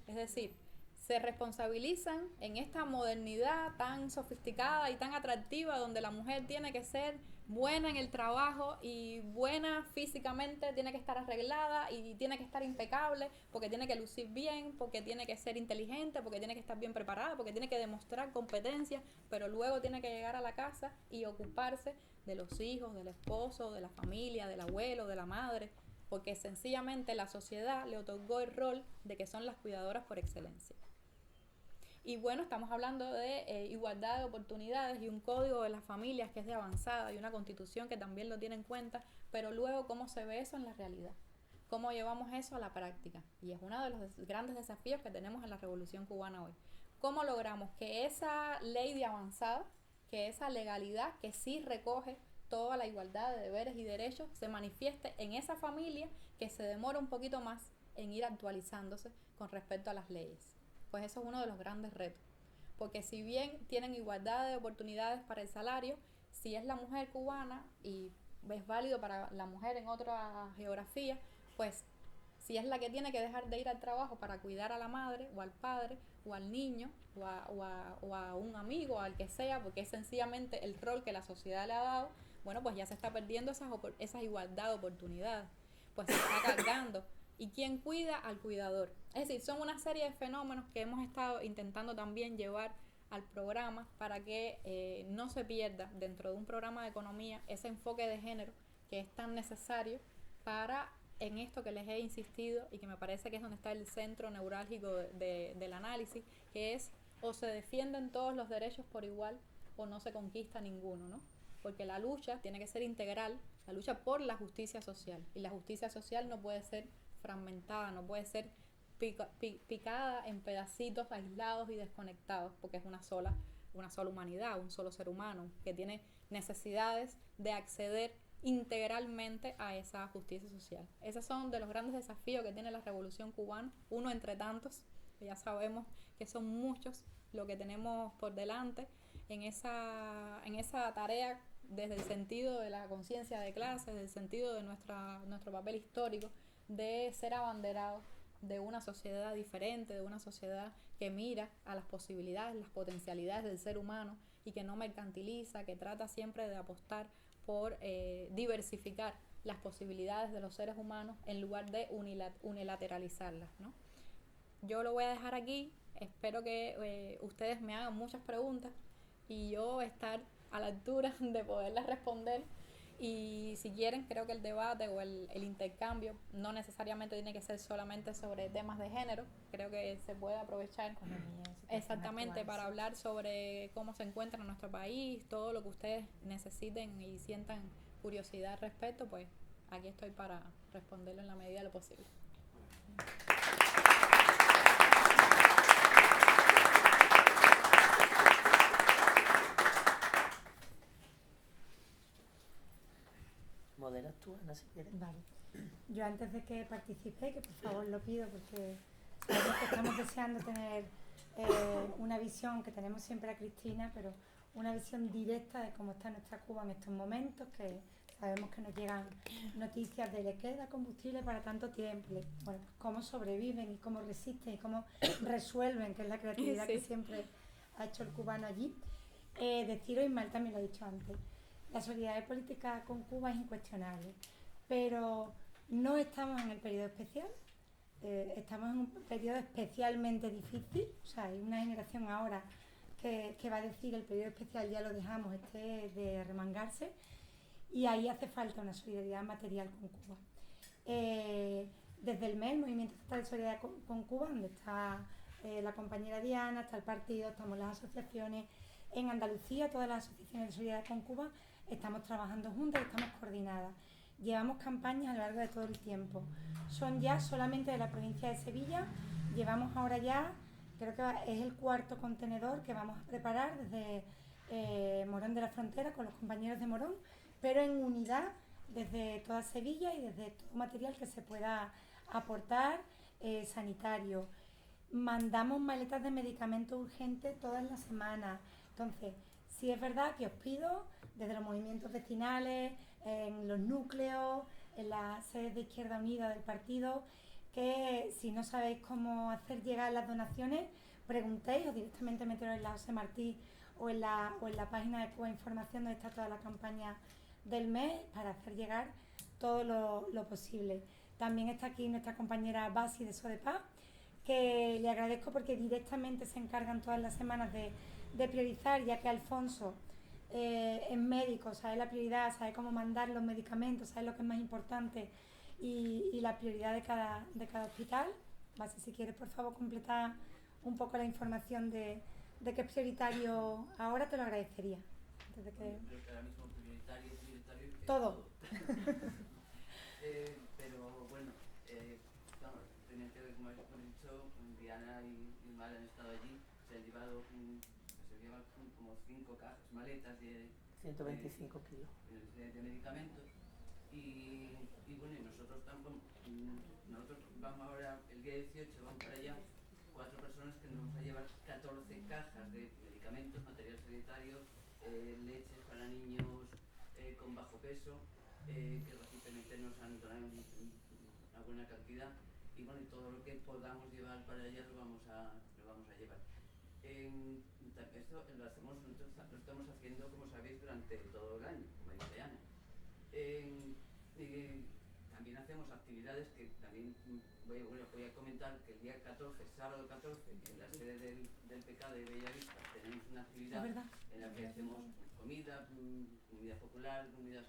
Es decir, se responsabilizan en esta modernidad tan sofisticada y tan atractiva, donde la mujer tiene que ser buena en el trabajo y buena físicamente, tiene que estar arreglada y tiene que estar impecable, porque tiene que lucir bien, porque tiene que ser inteligente, porque tiene que estar bien preparada, porque tiene que demostrar competencia, pero luego tiene que llegar a la casa y ocuparse de los hijos, del esposo, de la familia, del abuelo, de la madre, porque sencillamente la sociedad le otorgó el rol de que son las cuidadoras por excelencia. Y bueno, estamos hablando de igualdad de oportunidades y un código de las familias que es de avanzada y una constitución que también lo tiene en cuenta, pero luego cómo se ve eso en la realidad, cómo llevamos eso a la práctica. Y es uno de los grandes desafíos que tenemos en la Revolución Cubana hoy. ¿Cómo logramos que esa ley de avanzada, que esa legalidad que sí recoge toda la igualdad de deberes y derechos, se manifieste en esa familia que se demora un poquito más en ir actualizándose con respecto a las leyes? Pues eso es uno de los grandes retos, porque si bien tienen igualdad de oportunidades para el salario, si es la mujer cubana, y es válido para la mujer en otra geografía, pues si es la que tiene que dejar de ir al trabajo para cuidar a la madre o al padre o al niño o a un amigo o al que sea, porque es sencillamente el rol que la sociedad le ha dado, bueno, pues ya se está perdiendo esa igualdad de oportunidades, pues se está cargando. ¿Y quién cuida? Al cuidador. Es decir, son una serie de fenómenos que hemos estado intentando también llevar al programa para que no se pierda dentro de un programa de economía ese enfoque de género que es tan necesario para, en esto que les he insistido y que me parece que es donde está el centro neurálgico del análisis, que es o se defienden todos los derechos por igual o no se conquista ninguno, ¿no? Porque la lucha tiene que ser integral, la lucha por la justicia social, y la justicia social no puede ser fragmentada, no puede ser picada en pedacitos aislados y desconectados, porque es una sola humanidad, un solo ser humano que tiene necesidades de acceder integralmente a esa justicia social. Esos son de los grandes desafíos que tiene la Revolución Cubana, uno entre tantos, que ya sabemos que son muchos lo que tenemos por delante en esa tarea, desde el sentido de la conciencia de clase, desde el sentido de nuestro papel histórico, de ser abanderados de una sociedad diferente, de una sociedad que mira a las posibilidades, las potencialidades del ser humano y que no mercantiliza, que trata siempre de apostar por diversificar las posibilidades de los seres humanos en lugar de unilateralizarlas, ¿no? Yo lo voy a dejar aquí, espero que ustedes me hagan muchas preguntas y yo estar a la altura de poderlas responder. Y si quieren, creo que el debate o el intercambio no necesariamente tiene que ser solamente sobre temas de género. Creo que se puede aprovechar exactamente para hablar sobre cómo se encuentra nuestro país, todo lo que ustedes necesiten y sientan curiosidad al respecto, pues aquí estoy para responderlo en la medida de lo posible. ¿Moderas tú, Ana, si quieres? Vale. Yo antes de que participe, que por favor lo pido porque sabemos que estamos deseando tener una visión que tenemos siempre a Cristina, pero una visión directa de cómo está nuestra Cuba en estos momentos, que sabemos que nos llegan noticias de le queda combustible para tanto tiempo, bueno, cómo sobreviven y cómo resisten y cómo resuelven, que es la creatividad que siempre ha hecho el cubano allí. Deciros, Ismael también lo ha dicho antes, la solidaridad política con Cuba es incuestionable, pero no estamos en el periodo especial, estamos en un periodo especialmente difícil, o sea, hay una generación ahora que va a decir el periodo especial ya lo dejamos, de remangarse, y ahí hace falta una solidaridad material con Cuba. Desde el MES, el Movimiento Estatal de Solidaridad con Cuba, donde está la compañera Diana, está el partido, estamos las asociaciones, en Andalucía todas las asociaciones de solidaridad con Cuba estamos trabajando juntas y estamos coordinadas. Llevamos campañas a lo largo de todo el tiempo. Son ya solamente de la provincia de Sevilla, llevamos ahora ya, creo que es el 4º contenedor que vamos a preparar desde Morón de la Frontera con los compañeros de Morón, pero en unidad desde toda Sevilla y desde todo material que se pueda aportar sanitario. Mandamos maletas de medicamentos urgentes todas las semanas. Entonces, sí es verdad que os pido, desde los movimientos vecinales, en los núcleos, en las sedes de Izquierda Unida del partido, que si no sabéis cómo hacer llegar las donaciones, preguntéis o directamente meteros en la José Martí o en la página de Cuba Información, donde está toda la campaña del mes, para hacer llegar todo lo posible. También está aquí nuestra compañera Basi de Sodepaz, que le agradezco porque directamente se encargan todas las semanas de priorizar, ya que Alfonso es médico, sabe la prioridad, sabe cómo mandar los medicamentos, sabe lo que es más importante y la prioridad de cada hospital. Basi, si quieres, por favor, completar un poco la información de qué es prioritario ahora, te lo agradecería. Antes de que... Creo que ahora mismo prioritario es todo. Pero bueno, vamos, teniente, como habéis dicho, Diana y Ismael han estado allí, se han llevado como 5 cajas, maletas de 125 kilos de medicamentos y bueno, y nosotros vamos ahora, el día 18 vamos para allá, 4 personas que nos vamos a llevar 14 cajas de medicamentos, material sanitario, leches para niños con bajo peso, que recientemente nos han donado una buena cantidad, y bueno, y todo lo que podamos llevar para allá lo vamos a llevar. Esto lo estamos haciendo, como sabéis, durante todo el año, como dice Ana. También hacemos actividades que también voy a comentar, que el día 14, sábado 14, en la sede del PK de Bellavista tenemos una actividad en la que hacemos comida popular, comidas,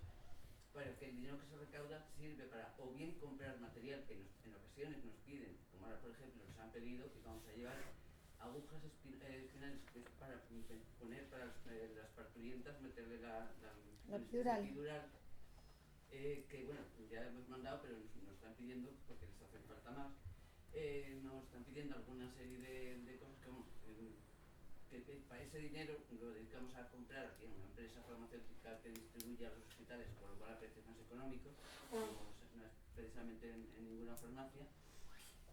para que el dinero que se recauda sirve para o bien comprar material que en ocasiones nos piden, como ahora por ejemplo nos han pedido, y vamos a llevar agujas espinales para poner para las parturientas, meterle la epidural, que bueno, ya hemos mandado, pero nos están pidiendo, porque les hacen falta más, nos están pidiendo alguna serie de cosas que para ese dinero lo dedicamos a comprar aquí en una empresa farmacéutica que distribuye a los hospitales, por lo cual a precios más económicos, no es precisamente en ninguna farmacia.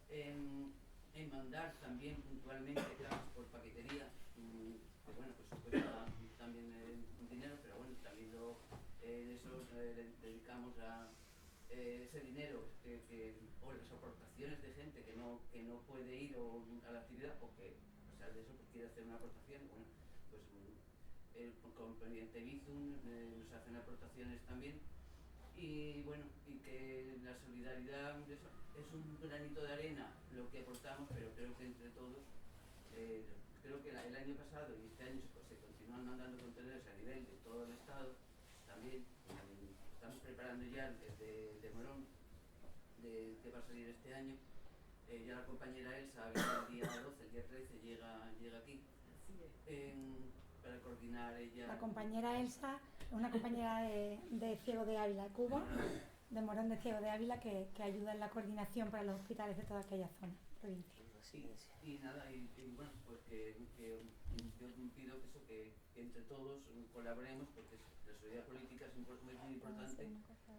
En mandar también puntualmente cajas por paquetería, que bueno, pues cuesta también dinero, pero bueno, también eso le dedicamos a ese dinero o las aportaciones de gente que no puede ir a la actividad, o que a pesar de eso pues, quiere hacer una aportación, bueno, pues con mediante Bizum nos hacen aportaciones también. Y bueno, y que la solidaridad de eso es un granito de arena lo que aportamos, pero creo que entre todos, creo que el año pasado y este año se continúan mandando contenedores a nivel de todo el estado, también estamos preparando ya de Morón, que va a salir este año. Ya la compañera Elsa el día 12, el día 13 llega aquí para coordinar ella. La compañera Elsa, una compañera de Ciego de Ávila, Cuba, de Morón de Ciego de Ávila, que ayuda en la coordinación para los hospitales de toda aquella zona, provincia. Y nada, y bueno, pues que yo pido que entre todos colaboremos, porque la solidaridad política es muy importante,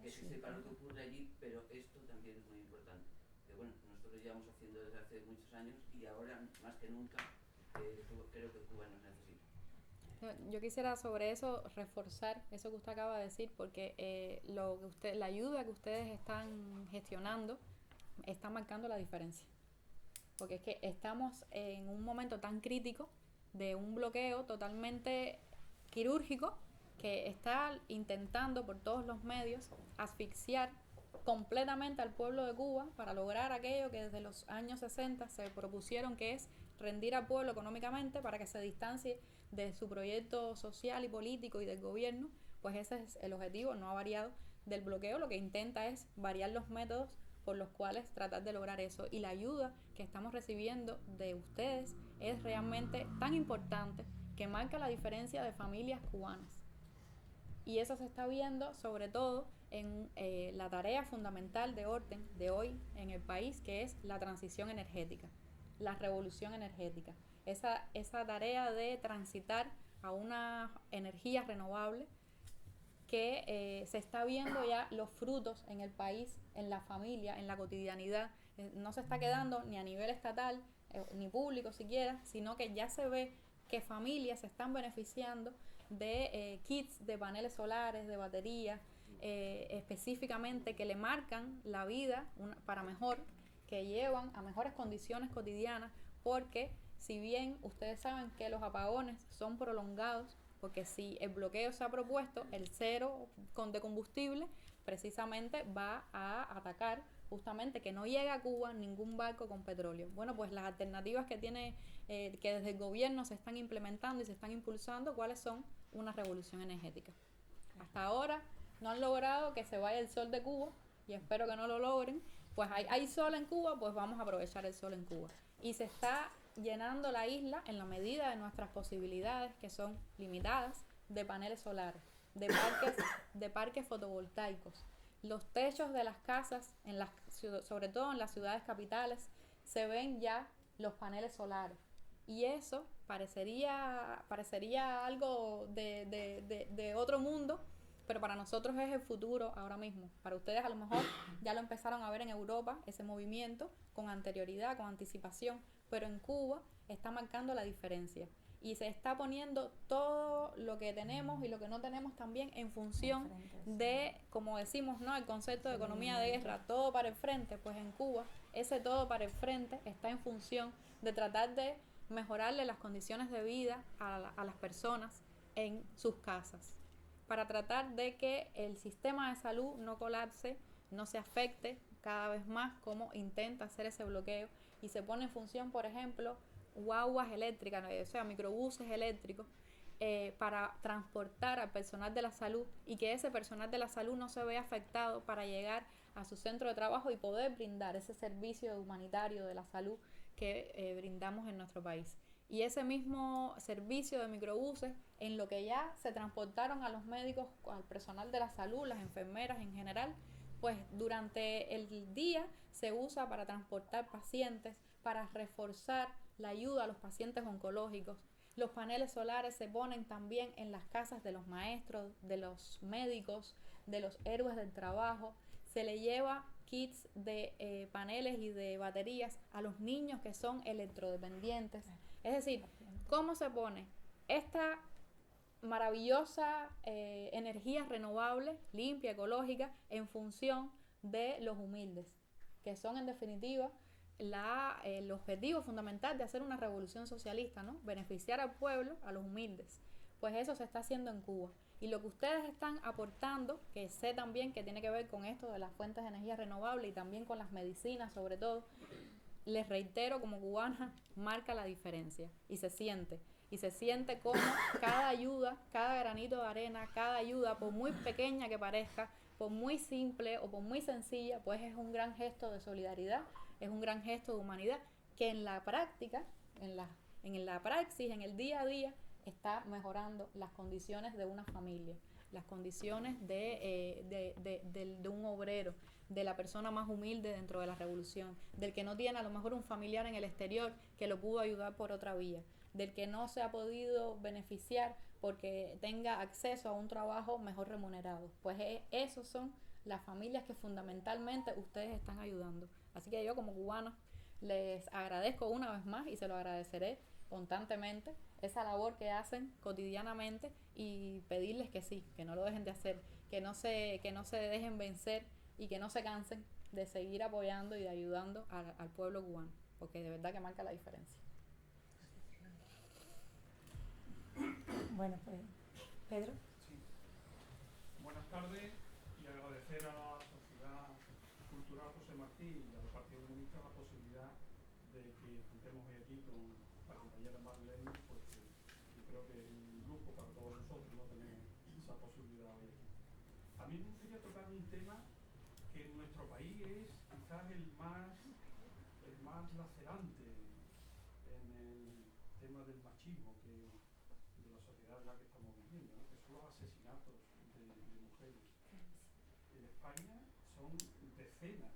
que se sepa lo que ocurre allí, pero esto también es muy importante. Que bueno, nosotros lo llevamos haciendo desde hace muchos años y ahora más que nunca creo que Cuba nos necesita. Yo quisiera sobre eso reforzar eso que usted acaba de decir, porque la ayuda que ustedes están gestionando está marcando la diferencia. Porque es que estamos en un momento tan crítico de un bloqueo totalmente quirúrgico que está intentando por todos los medios asfixiar completamente al pueblo de Cuba para lograr aquello que desde los años 60 se propusieron, que es rendir al pueblo económicamente para que se distancie de su proyecto social y político y del gobierno. Pues ese es el objetivo, no ha variado, del bloqueo. Lo que intenta es variar los métodos por los cuales tratar de lograr eso, y la ayuda que estamos recibiendo de ustedes es realmente tan importante que marca la diferencia de familias cubanas, y eso se está viendo sobre todo en la tarea fundamental de orden de hoy en el país, que es la transición energética, la revolución energética, esa tarea de transitar a una energía renovable que se está viendo ya los frutos en el país, en la familia, en la cotidianidad. No se está quedando ni a nivel estatal, ni público siquiera, sino que ya se ve que familias se están beneficiando de kits de paneles solares, de baterías, específicamente que le marcan la vida para mejor, que llevan a mejores condiciones cotidianas, porque si bien ustedes saben que los apagones son prolongados, porque si el bloqueo se ha propuesto, el cero de combustible precisamente va a atacar justamente que no llegue a Cuba ningún barco con petróleo. Bueno, pues las alternativas que desde el gobierno se están implementando y se están impulsando, ¿cuáles son? Una revolución energética. Hasta ahora no han logrado que se vaya el sol de Cuba, y espero que no lo logren. Pues hay sol en Cuba, pues vamos a aprovechar el sol en Cuba. Y se está llenando la isla en la medida de nuestras posibilidades, que son limitadas, de paneles solares, de parques fotovoltaicos. Los techos de las casas, sobre todo en las ciudades capitales, se ven ya los paneles solares. Y eso parecería algo de otro mundo, pero para nosotros es el futuro ahora mismo. Para ustedes a lo mejor ya lo empezaron a ver en Europa, ese movimiento, con anterioridad, con anticipación, pero en Cuba está marcando la diferencia. Y se está poniendo todo lo que tenemos y lo que no tenemos también en función de, como decimos, ¿no?, el concepto de economía de guerra, todo para el frente. Pues en Cuba ese todo para el frente está en función de tratar de mejorarle las condiciones de vida a las personas en sus casas, para tratar de que el sistema de salud no colapse, no se afecte cada vez más, como intenta hacer ese bloqueo, y se pone en función, por ejemplo, guaguas eléctricas, o sea, microbuses eléctricos, para transportar al personal de la salud, y que ese personal de la salud no se vea afectado para llegar a su centro de trabajo y poder brindar ese servicio humanitario de la salud que brindamos en nuestro país. Y ese mismo servicio de microbuses, en lo que ya se transportaron a los médicos, al personal de la salud, las enfermeras en general, pues durante el día se usa para transportar pacientes, para reforzar la ayuda a los pacientes oncológicos. Los paneles solares se ponen también en las casas de los maestros, de los médicos, de los héroes del trabajo. Se le lleva kits de paneles y de baterías a los niños que son electrodependientes. Es decir, ¿cómo se pone esta maravillosa energía renovable, limpia, ecológica, en función de los humildes, que son en definitiva el objetivo fundamental de hacer una revolución socialista, ¿no? Beneficiar al pueblo, a los humildes? Pues eso se está haciendo en Cuba. Y lo que ustedes están aportando, que sé también que tiene que ver con esto de las fuentes de energía renovable y también con las medicinas sobre todo, les reitero, como cubana, marca la diferencia. Y se siente como cada ayuda, cada granito de arena, cada ayuda, por muy pequeña que parezca, por muy simple o por muy sencilla, pues es un gran gesto de solidaridad, es un gran gesto de humanidad que en la práctica, en la praxis, en el día a día, está mejorando las condiciones de una familia, las condiciones de un obrero, de la persona más humilde dentro de la revolución, del que no tiene a lo mejor un familiar en el exterior que lo pudo ayudar por otra vía, del que no se ha podido beneficiar porque tenga acceso a un trabajo mejor remunerado. Pues esos son las familias que fundamentalmente ustedes están ayudando. Así que yo como cubana les agradezco una vez más y se lo agradeceré constantemente esa labor que hacen cotidianamente y pedirles que sí, que no lo dejen de hacer, que no se dejen vencer y que no se cansen de seguir apoyando y de ayudando al pueblo cubano, porque de verdad que marca la diferencia. Bueno, pues, Pedro. Sí. Buenas tardes y agradecer a la Sociedad Cultural José Martí y al Partido Comunista la posibilidad de que contemos hoy aquí con la compañera Marlene, porque yo creo que es un lujo para todos nosotros no tener esa posibilidad hoy aquí. A mí me gustaría tocar un tema que en nuestro país es quizás el más lacerante en el tema del machismo de la sociedad en la que estamos viviendo, ¿no? Que son los asesinatos de mujeres. En España son decenas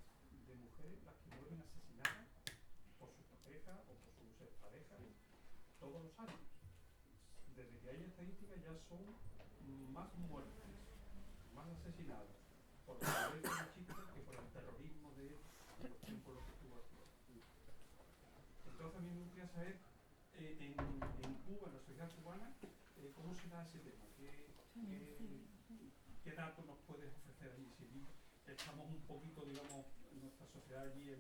de mujeres las que mueren asesinadas por sus parejas o por sus exparejas todos los años. Desde que hay estadísticas ya son más muertes, más asesinadas por la violencia machista que por el terrorismo de los tiempos en los que estuvo aquí. Entonces a mí me gustaría saber en Cuba, en la sociedad cubana, ¿cómo se da ese tema? ¿Qué datos nos puedes ofrecer allí? Si estamos un poquito, digamos, en nuestra sociedad allí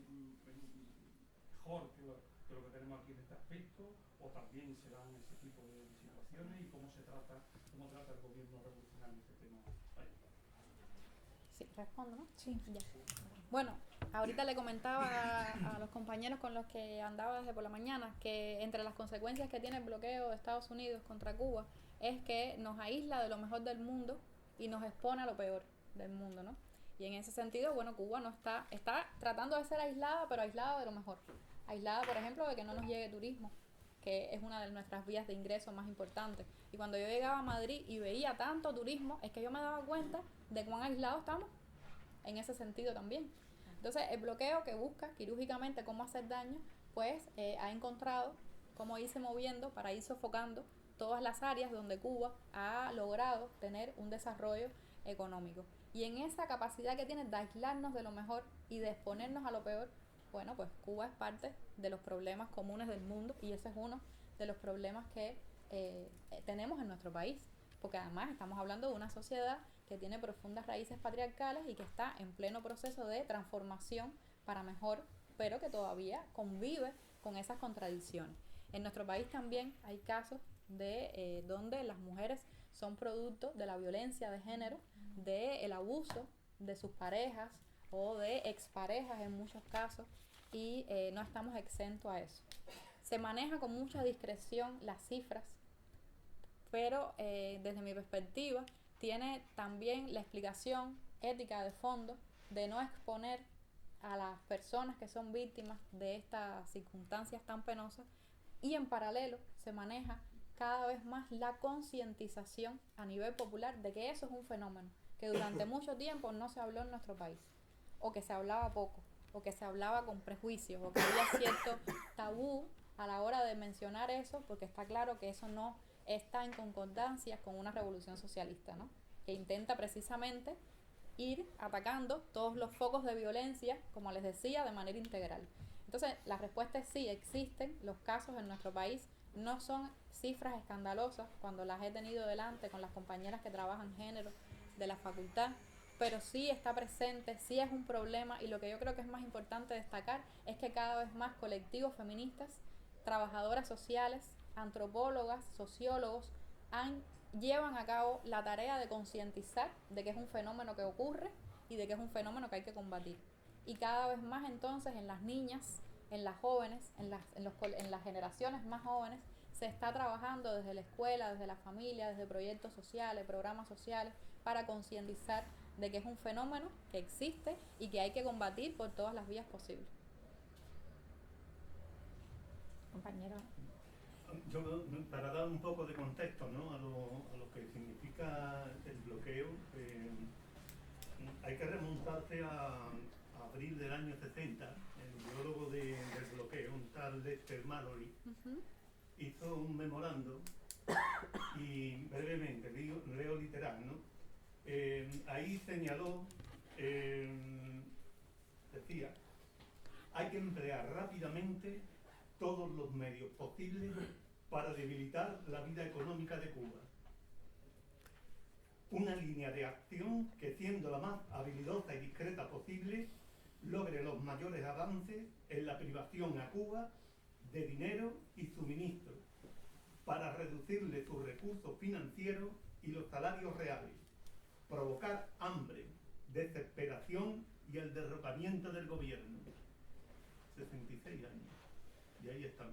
mejor que lo que tenemos aquí en este aspecto, o también se dan ese tipo de situaciones y cómo trata el gobierno revolucionario este tema allí. Sí, respondo, ¿no? Sí. Ya. Bueno, ahorita le comentaba a los compañeros con los que andaba desde por la mañana que entre las consecuencias que tiene el bloqueo de Estados Unidos contra Cuba es que nos aísla de lo mejor del mundo y nos expone a lo peor del mundo, ¿no? Y en ese sentido, bueno, Cuba no está tratando de ser aislada, pero aislada de lo mejor. Aislada, por ejemplo, de que no nos llegue turismo, que es una de nuestras vías de ingreso más importantes. Y cuando yo llegaba a Madrid y veía tanto turismo, es que yo me daba cuenta de cuán aislados estamos en ese sentido también. Entonces, el bloqueo que busca quirúrgicamente cómo hacer daño, pues ha encontrado cómo irse moviendo para ir sofocando todas las áreas donde Cuba ha logrado tener un desarrollo económico. Y en esa capacidad que tiene de aislarnos de lo mejor y de exponernos a lo peor, bueno, pues Cuba es parte de los problemas comunes del mundo y ese es uno de los problemas que tenemos en nuestro país, porque además estamos hablando de una sociedad que tiene profundas raíces patriarcales y que está en pleno proceso de transformación para mejor, pero que todavía convive con esas contradicciones. En nuestro país también hay casos de donde las mujeres son producto de la violencia de género, del abuso de sus parejas o de exparejas en muchos casos y no estamos exentos a eso. Se maneja con mucha discreción las cifras, pero desde mi perspectiva tiene también la explicación ética de fondo de no exponer a las personas que son víctimas de estas circunstancias tan penosas y en paralelo se maneja cada vez más la concientización a nivel popular de que eso es un fenómeno que durante mucho tiempo no se habló en nuestro país, o que se hablaba poco, o que se hablaba con prejuicios, o que había cierto tabú a la hora de mencionar eso, porque está claro que eso no está en concordancia con una revolución socialista, ¿no? Que intenta precisamente ir atacando todos los focos de violencia, como les decía, de manera integral. Entonces, la respuesta es sí, existen los casos en nuestro país, no son cifras escandalosas cuando las he tenido delante con las compañeras que trabajan género de la facultad, pero sí está presente, sí es un problema y lo que yo creo que es más importante destacar es que cada vez más colectivos feministas, trabajadoras sociales, antropólogas, sociólogos, llevan a cabo la tarea de concientizar de que es un fenómeno que ocurre y de que es un fenómeno que hay que combatir. Y cada vez más entonces en las niñas, en las jóvenes, en las generaciones más jóvenes, se está trabajando desde la escuela, desde la familia, desde proyectos sociales, programas sociales, para concientizar de que es un fenómeno que existe y que hay que combatir por todas las vías posibles. Compañero. Yo, para dar un poco de contexto, ¿no?, a lo que significa el bloqueo, hay que remontarse a abril del año 60. El biólogo del bloqueo, un tal Lester Mallory, hizo un memorando y brevemente, leo literal, ¿no? Ahí señaló, decía, hay que emplear rápidamente todos los medios posibles para debilitar la vida económica de Cuba. Una línea de acción que, siendo la más habilidosa y discreta posible, logre los mayores avances en la privación a Cuba de dinero y suministros, para reducirle sus recursos financieros y los salarios reales, provocar hambre, desesperación y el derrocamiento del gobierno. 66 años. Y ahí están,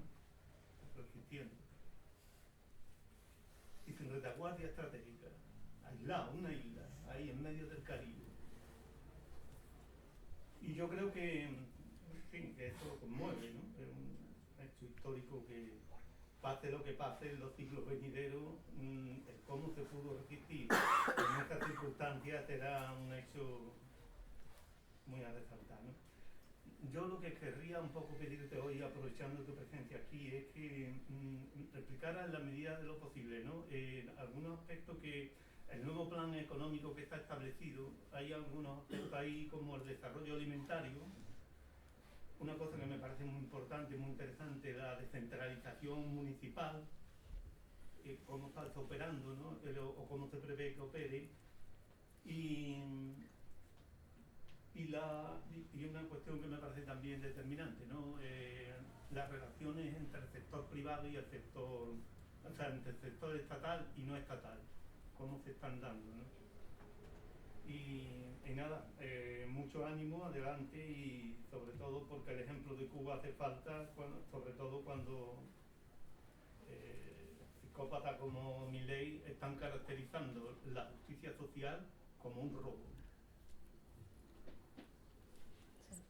resistiendo. Y sin retaguardia estratégica, aislado, una isla, ahí en medio del Caribe. Y yo creo que, en fin, que eso conmueve, ¿no? Es un hecho histórico que, pase lo que pase en los siglos venideros, el cómo se pudo resistir en estas circunstancias será un hecho muy a resaltar, ¿no? Yo lo que querría un poco pedirte hoy, aprovechando tu presencia aquí, es que explicaras en la medida de lo posible, ¿no?, algunos aspectos que el nuevo plan económico que está establecido, hay algunos aspectos ahí como el desarrollo alimentario, una cosa que me parece muy importante, muy interesante, la descentralización municipal, cómo está operando, ¿no?, o cómo se prevé que opere, y una cuestión que me parece también determinante, ¿no?, las relaciones entre el sector privado y el sector, o sea, entre el sector estatal y no estatal, cómo se están dando, ¿no? Y nada, mucho ánimo, adelante, y sobre todo porque el ejemplo de Cuba hace falta, sobre todo cuando psicópatas como Milei están caracterizando la justicia social como un robo.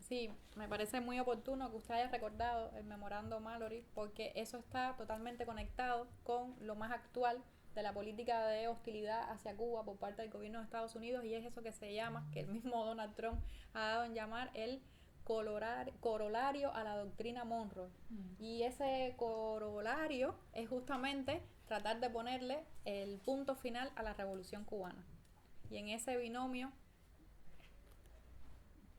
Sí, me parece muy oportuno que usted haya recordado el memorando Mallory, porque eso está totalmente conectado con lo más actual de la política de hostilidad hacia Cuba por parte del gobierno de Estados Unidos, y es eso que se llama, que el mismo Donald Trump ha dado en llamar el corolario a la doctrina Monroe. Y ese corolario es justamente tratar de ponerle el punto final a la revolución cubana. Y en ese binomio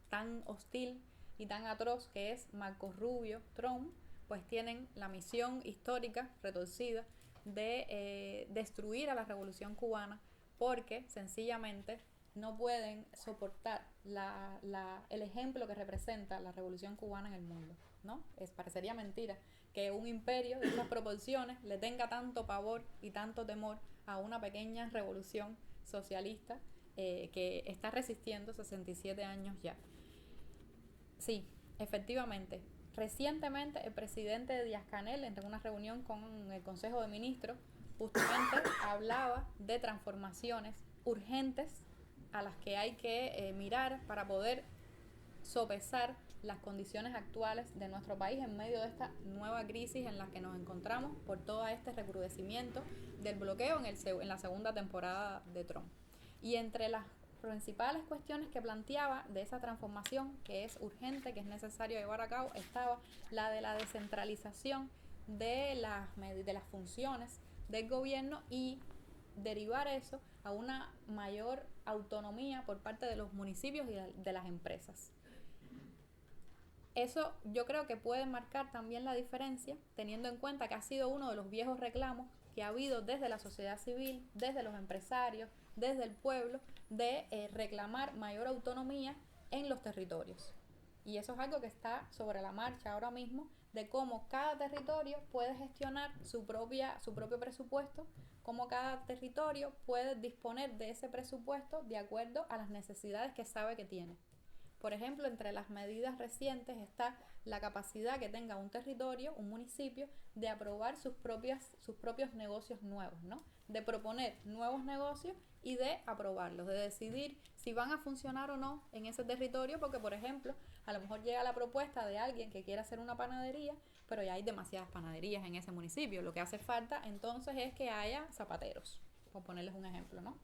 tan hostil y tan atroz que es Marco Rubio-Trump, pues tienen la misión histórica retorcida de destruir a la revolución cubana, porque sencillamente no pueden soportar el ejemplo que representa la revolución cubana en el mundo, ¿no? Parecería mentira que un imperio de esas proporciones le tenga tanto pavor y tanto temor a una pequeña revolución socialista que está resistiendo 67 años ya. Sí, efectivamente. Recientemente el presidente Díaz-Canel, en una reunión con el Consejo de Ministros, justamente hablaba de transformaciones urgentes a las que hay que mirar para poder sopesar las condiciones actuales de nuestro país en medio de esta nueva crisis en la que nos encontramos por todo este recrudecimiento del bloqueo en la segunda temporada de Trump. Y entre las principales cuestiones que planteaba de esa transformación que es urgente, que es necesario llevar a cabo, estaba la de la descentralización de las funciones del gobierno y derivar eso a una mayor autonomía por parte de los municipios y de las empresas. Eso yo creo que puede marcar también la diferencia, teniendo en cuenta que ha sido uno de los viejos reclamos que ha habido desde la sociedad civil, desde los empresarios, desde el pueblo, de reclamar mayor autonomía en los territorios. Y eso es algo que está sobre la marcha ahora mismo, de cómo cada territorio puede gestionar su propio presupuesto, cómo cada territorio puede disponer de ese presupuesto de acuerdo a las necesidades que sabe que tiene. Por ejemplo, entre las medidas recientes está la capacidad que tenga un territorio, un municipio, de aprobar sus propios negocios nuevos, ¿no? De proponer nuevos negocios y de aprobarlos, de decidir si van a funcionar o no en ese territorio, porque, por ejemplo, a lo mejor llega la propuesta de alguien que quiera hacer una panadería, pero ya hay demasiadas panaderías en ese municipio. Lo que hace falta entonces es que haya zapateros, por ponerles un ejemplo, ¿no?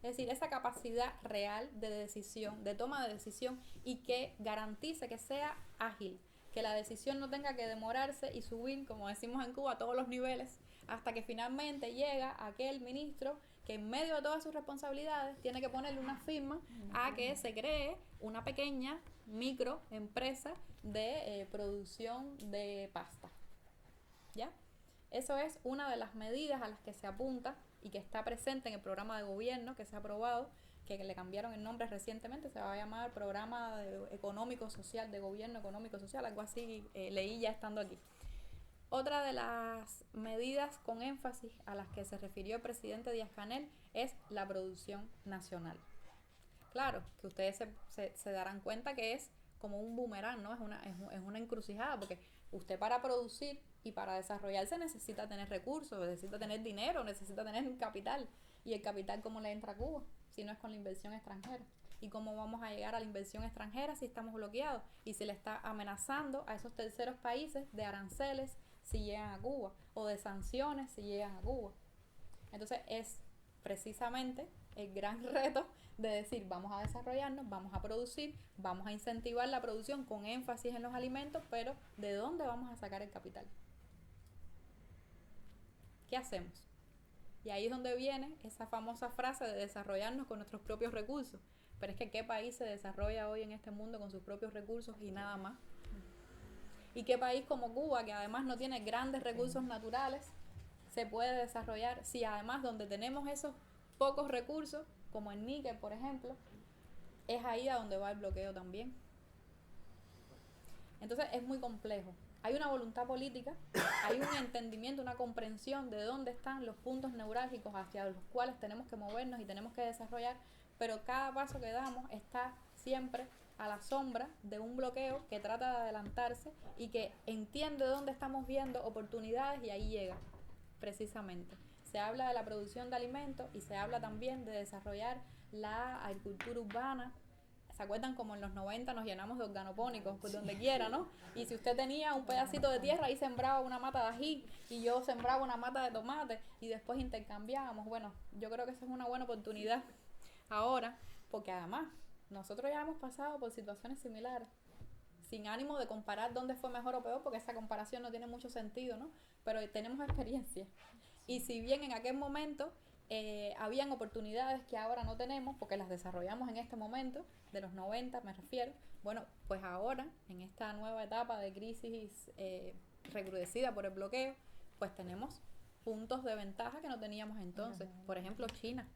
Es decir, esa capacidad real de decisión, de toma de decisión, y que garantice que sea ágil, que la decisión no tenga que demorarse y subir, como decimos en Cuba, a todos los niveles, hasta que finalmente llega aquel ministro que en medio de todas sus responsabilidades tiene que ponerle una firma a que se cree una pequeña microempresa de producción de pasta. ¿Ya? Eso es una de las medidas a las que se apunta y que está presente en el programa de gobierno que se ha aprobado, que le cambiaron el nombre recientemente, se va a llamar Programa Económico-Social de Gobierno Económico-Social, algo así leí ya estando aquí. Otra de las medidas con énfasis a las que se refirió el presidente Díaz-Canel es la producción nacional. Claro, que ustedes se darán cuenta que es como un boomerang, ¿no? Es una encrucijada, porque usted para producir y para desarrollarse necesita tener recursos, necesita tener dinero, necesita tener capital. ¿Y el capital cómo le entra a Cuba? Si no es con la inversión extranjera. ¿Y cómo vamos a llegar a la inversión extranjera si estamos bloqueados? Y se le está amenazando a esos terceros países de aranceles si llegan a Cuba, o de sanciones si llegan a Cuba. Entonces es precisamente el gran reto de decir, vamos a desarrollarnos, vamos a producir, vamos a incentivar la producción con énfasis en los alimentos, pero ¿de dónde vamos a sacar el capital? ¿Qué hacemos? Y ahí es donde viene esa famosa frase de desarrollarnos con nuestros propios recursos. Pero es que ¿qué país se desarrolla hoy en este mundo con sus propios recursos y nada más? ¿Y qué país como Cuba, que además no tiene grandes recursos naturales, se puede desarrollar si además donde tenemos esos pocos recursos, como el níquel, por ejemplo, es ahí a donde va el bloqueo también? Entonces es muy complejo. Hay una voluntad política, hay un entendimiento, una comprensión de dónde están los puntos neurálgicos hacia los cuales tenemos que movernos y tenemos que desarrollar, pero cada paso que damos está siempre a la sombra de un bloqueo que trata de adelantarse y que entiende dónde estamos viendo oportunidades, y ahí llega, precisamente. Se habla de la producción de alimentos y se habla también de desarrollar la agricultura urbana. ¿Se acuerdan como en los 90 nos llenamos de organopónicos por donde quiera, ¿no? Y si usted tenía un pedacito de tierra, ahí sembraba una mata de ají y yo sembraba una mata de tomate y después intercambiábamos. Bueno, yo creo que esa es una buena oportunidad ahora, porque además nosotros ya hemos pasado por situaciones similares, sin ánimo de comparar dónde fue mejor o peor, porque esa comparación no tiene mucho sentido, ¿no? Pero tenemos experiencia. Y si bien en aquel momento habían oportunidades que ahora no tenemos, porque las desarrollamos en este momento, de los 90 me refiero, bueno, pues ahora, en esta nueva etapa de crisis recrudecida por el bloqueo, pues tenemos puntos de ventaja que no teníamos entonces. Por ejemplo, China.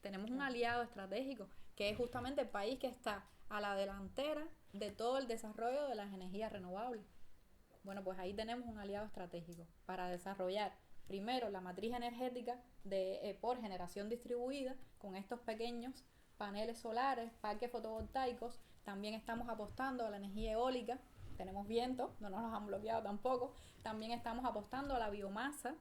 Tenemos un aliado estratégico, que es justamente el país que está a la delantera de todo el desarrollo de las energías renovables. Bueno, pues ahí tenemos un aliado estratégico para desarrollar primero la matriz energética por generación distribuida con estos pequeños paneles solares, parques fotovoltaicos. También estamos apostando a la energía eólica, tenemos viento, no nos los han bloqueado tampoco. También estamos apostando a la biomasa.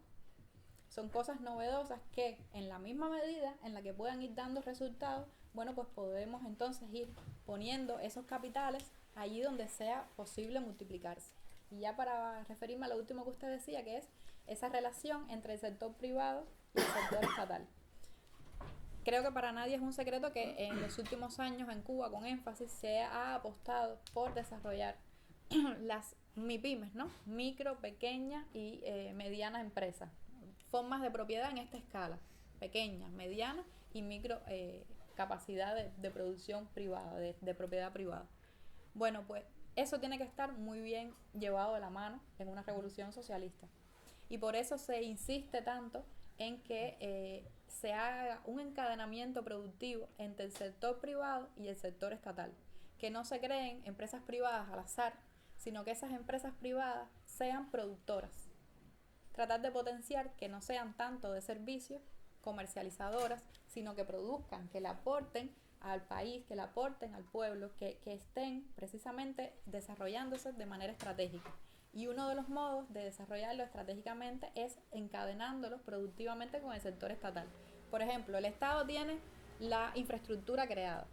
Son cosas novedosas que en la misma medida en la que puedan ir dando resultados, bueno, pues podemos entonces ir poniendo esos capitales allí donde sea posible multiplicarse. Y ya para referirme a lo último que usted decía, que es esa relación entre el sector privado y el sector estatal. Creo que para nadie es un secreto que en los últimos años en Cuba, con énfasis, se ha apostado por desarrollar las MIPYMES, ¿no? Micro, pequeñas y medianas empresas. Formas de propiedad en esta escala, pequeñas, medianas y micro capacidad de producción privada, de propiedad privada. Bueno, pues eso tiene que estar muy bien llevado de la mano en una revolución socialista. Y por eso se insiste tanto en que se haga un encadenamiento productivo entre el sector privado y el sector estatal. Que no se creen empresas privadas al azar, sino que esas empresas privadas sean productoras. Tratar de potenciar que no sean tanto de servicios, comercializadoras, sino que produzcan, que le aporten al país, que le aporten al pueblo, que estén precisamente desarrollándose de manera estratégica. Y uno de los modos de desarrollarlo estratégicamente es encadenándolos productivamente con el sector estatal. Por ejemplo, el Estado tiene la infraestructura creada.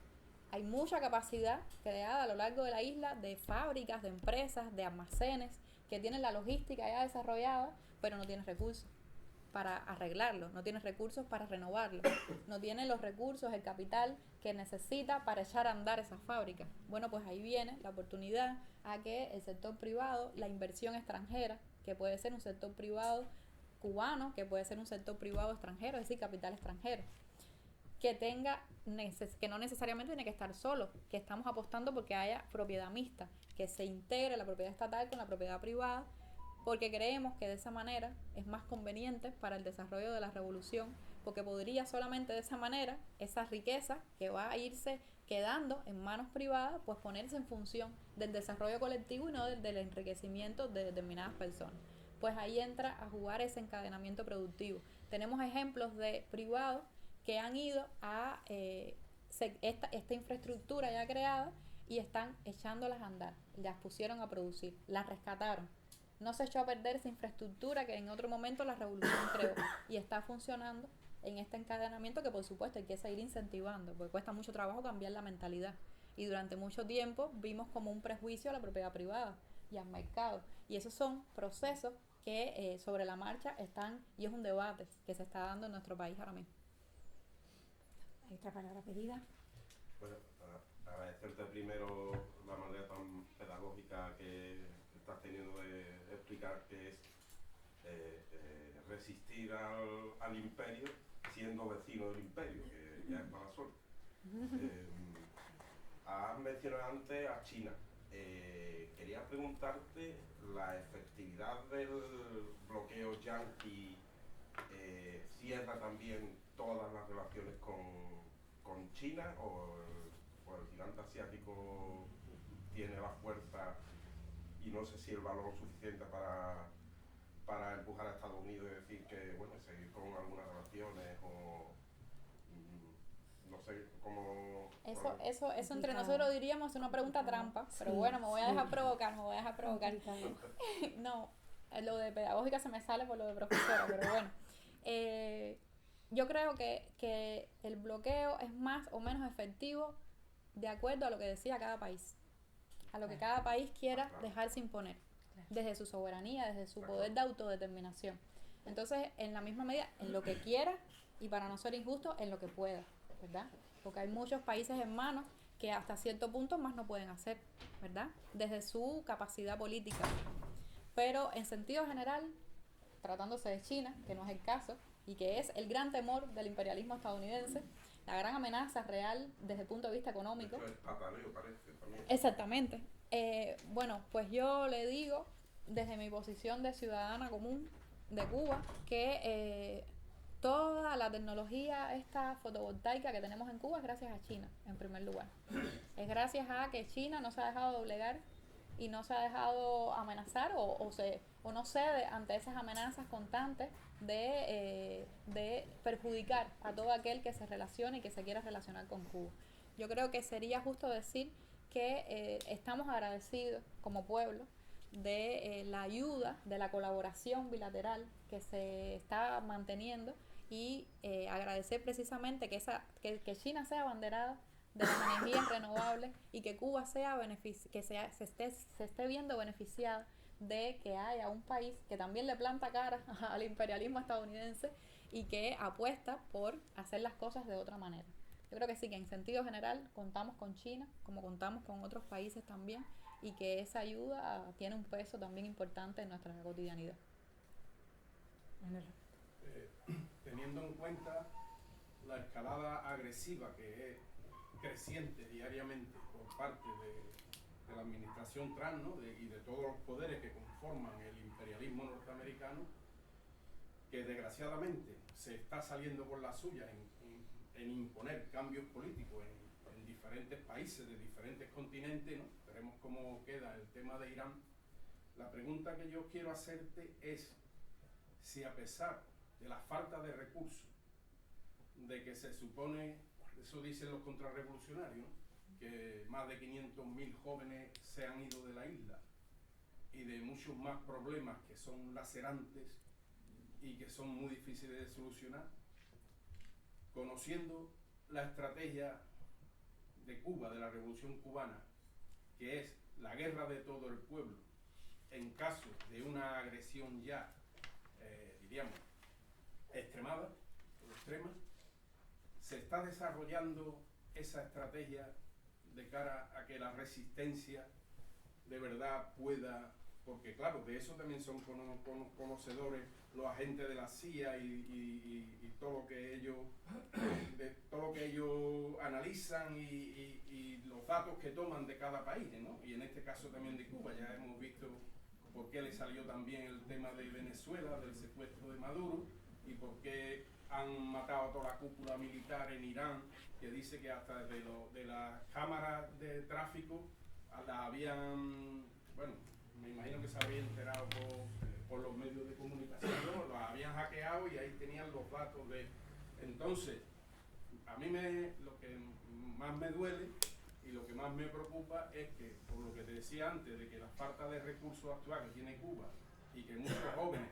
Hay mucha capacidad creada a lo largo de la isla de fábricas, de empresas, de almacenes, que tienen la logística ya desarrollada, pero no tienen recursos para arreglarlo, no tienen recursos para renovarlo, no tienen los recursos, el capital que necesita para echar a andar esas fábricas. Bueno, pues ahí viene la oportunidad a que el sector privado, la inversión extranjera, que puede ser un sector privado cubano, que puede ser un sector privado extranjero, es decir, capital extranjero, que no necesariamente tiene que estar solo, que estamos apostando porque haya propiedad mixta, que se integre la propiedad estatal con la propiedad privada, porque creemos que de esa manera es más conveniente para el desarrollo de la revolución, porque podría solamente de esa manera esa riqueza que va a irse quedando en manos privadas, pues ponerse en función del desarrollo colectivo y no del enriquecimiento de determinadas personas. Pues ahí entra a jugar ese encadenamiento productivo. Tenemos ejemplos de privados que han ido a esta infraestructura ya creada y están echándolas a andar, las pusieron a producir, las rescataron. No se echó a perder esa infraestructura que en otro momento la revolución creó y está funcionando en este encadenamiento que por supuesto hay que seguir incentivando, porque cuesta mucho trabajo cambiar la mentalidad. Y durante mucho tiempo vimos como un prejuicio a la propiedad privada y al mercado. Y esos son procesos que sobre la marcha están, y es un debate que se está dando en nuestro país ahora mismo. Hay otra palabra pedida. Bueno, para agradecerte primero la manera tan pedagógica que estás teniendo de explicar qué es resistir al imperio siendo vecino del imperio, que ya es mala suerte. Has mencionado antes a China. Quería preguntarte la efectividad del bloqueo yanqui cierra también todas las relaciones con China o el gigante asiático tiene la fuerza y no sé si el valor suficiente para empujar a Estados Unidos y decir que, bueno, seguir con algunas relaciones o no sé cómo... Eso entre nosotros diríamos una pregunta trampa, pero bueno, me voy a dejar provocar. No, lo de pedagógica se me sale por lo de profesora, pero bueno. Yo creo que el bloqueo es más o menos efectivo de acuerdo a lo que decía cada país, a lo que cada país quiera dejarse imponer, desde su soberanía, desde su poder de autodeterminación. Entonces, en la misma medida, en lo que quiera y para no ser injusto, en lo que pueda, ¿verdad? Porque hay muchos países hermanos que hasta cierto punto más no pueden hacer, ¿verdad? Desde su capacidad política. Pero en sentido general, tratándose de China, que no es el caso, y que es el gran temor del imperialismo estadounidense, la gran amenaza real desde el punto de vista económico. Eso es pataleo, parece, también. Exactamente. Bueno, pues yo le digo, desde mi posición de ciudadana común de Cuba, que toda la tecnología esta fotovoltaica que tenemos en Cuba es gracias a China, en primer lugar. Es gracias a que China no se ha dejado doblegar y no se ha dejado amenazar o no cede ante esas amenazas constantes de perjudicar a todo aquel que se relacione y que se quiera relacionar con Cuba. Yo creo que sería justo decir que estamos agradecidos como pueblo de la ayuda, de la colaboración bilateral que se está manteniendo y agradecer precisamente que China sea abanderada de las energías renovables y que Cuba se esté viendo beneficiada de que haya un país que también le planta cara al imperialismo estadounidense y que apuesta por hacer las cosas de otra manera. Yo creo que sí, que en sentido general contamos con China, como contamos con otros países también, y que esa ayuda tiene un peso también importante en nuestra cotidianidad. Teniendo en cuenta la escalada agresiva que es creciente diariamente por parte de la administración Trump, ¿no? Y de todos los poderes que conforman el imperialismo norteamericano, que desgraciadamente se está saliendo por la suya en imponer cambios políticos en diferentes países de diferentes continentes, ¿no? Veremos cómo queda el tema de Irán. La pregunta que yo quiero hacerte es si a pesar de la falta de recursos, de que se supone eso dicen los contrarrevolucionarios, ¿no? Que más de 500.000 jóvenes se han ido de la isla y de muchos más problemas que son lacerantes y que son muy difíciles de solucionar, conociendo la estrategia de Cuba, de la Revolución Cubana, que es la guerra de todo el pueblo, en caso de una agresión ya, diríamos, extremada o extrema, se está desarrollando esa estrategia de cara a que la resistencia de verdad pueda, porque claro, de eso también son conocedores los agentes de la CIA y todo lo que ellos analizan y los datos que toman de cada país, ¿no? Y en este caso también de Cuba. Ya hemos visto por qué le salió también el tema de Venezuela, del secuestro de Maduro, y por qué han matado a toda la cúpula militar en Irán, que dice que hasta de las cámaras de tráfico la habían, bueno, me imagino que se había enterado por los medios de comunicación, ¿no? Los habían hackeado y ahí tenían los datos de... Entonces, a mí lo que más me duele y lo que más me preocupa es que, por lo que te decía antes, de que la falta de recursos actuales que tiene Cuba y que muchos jóvenes,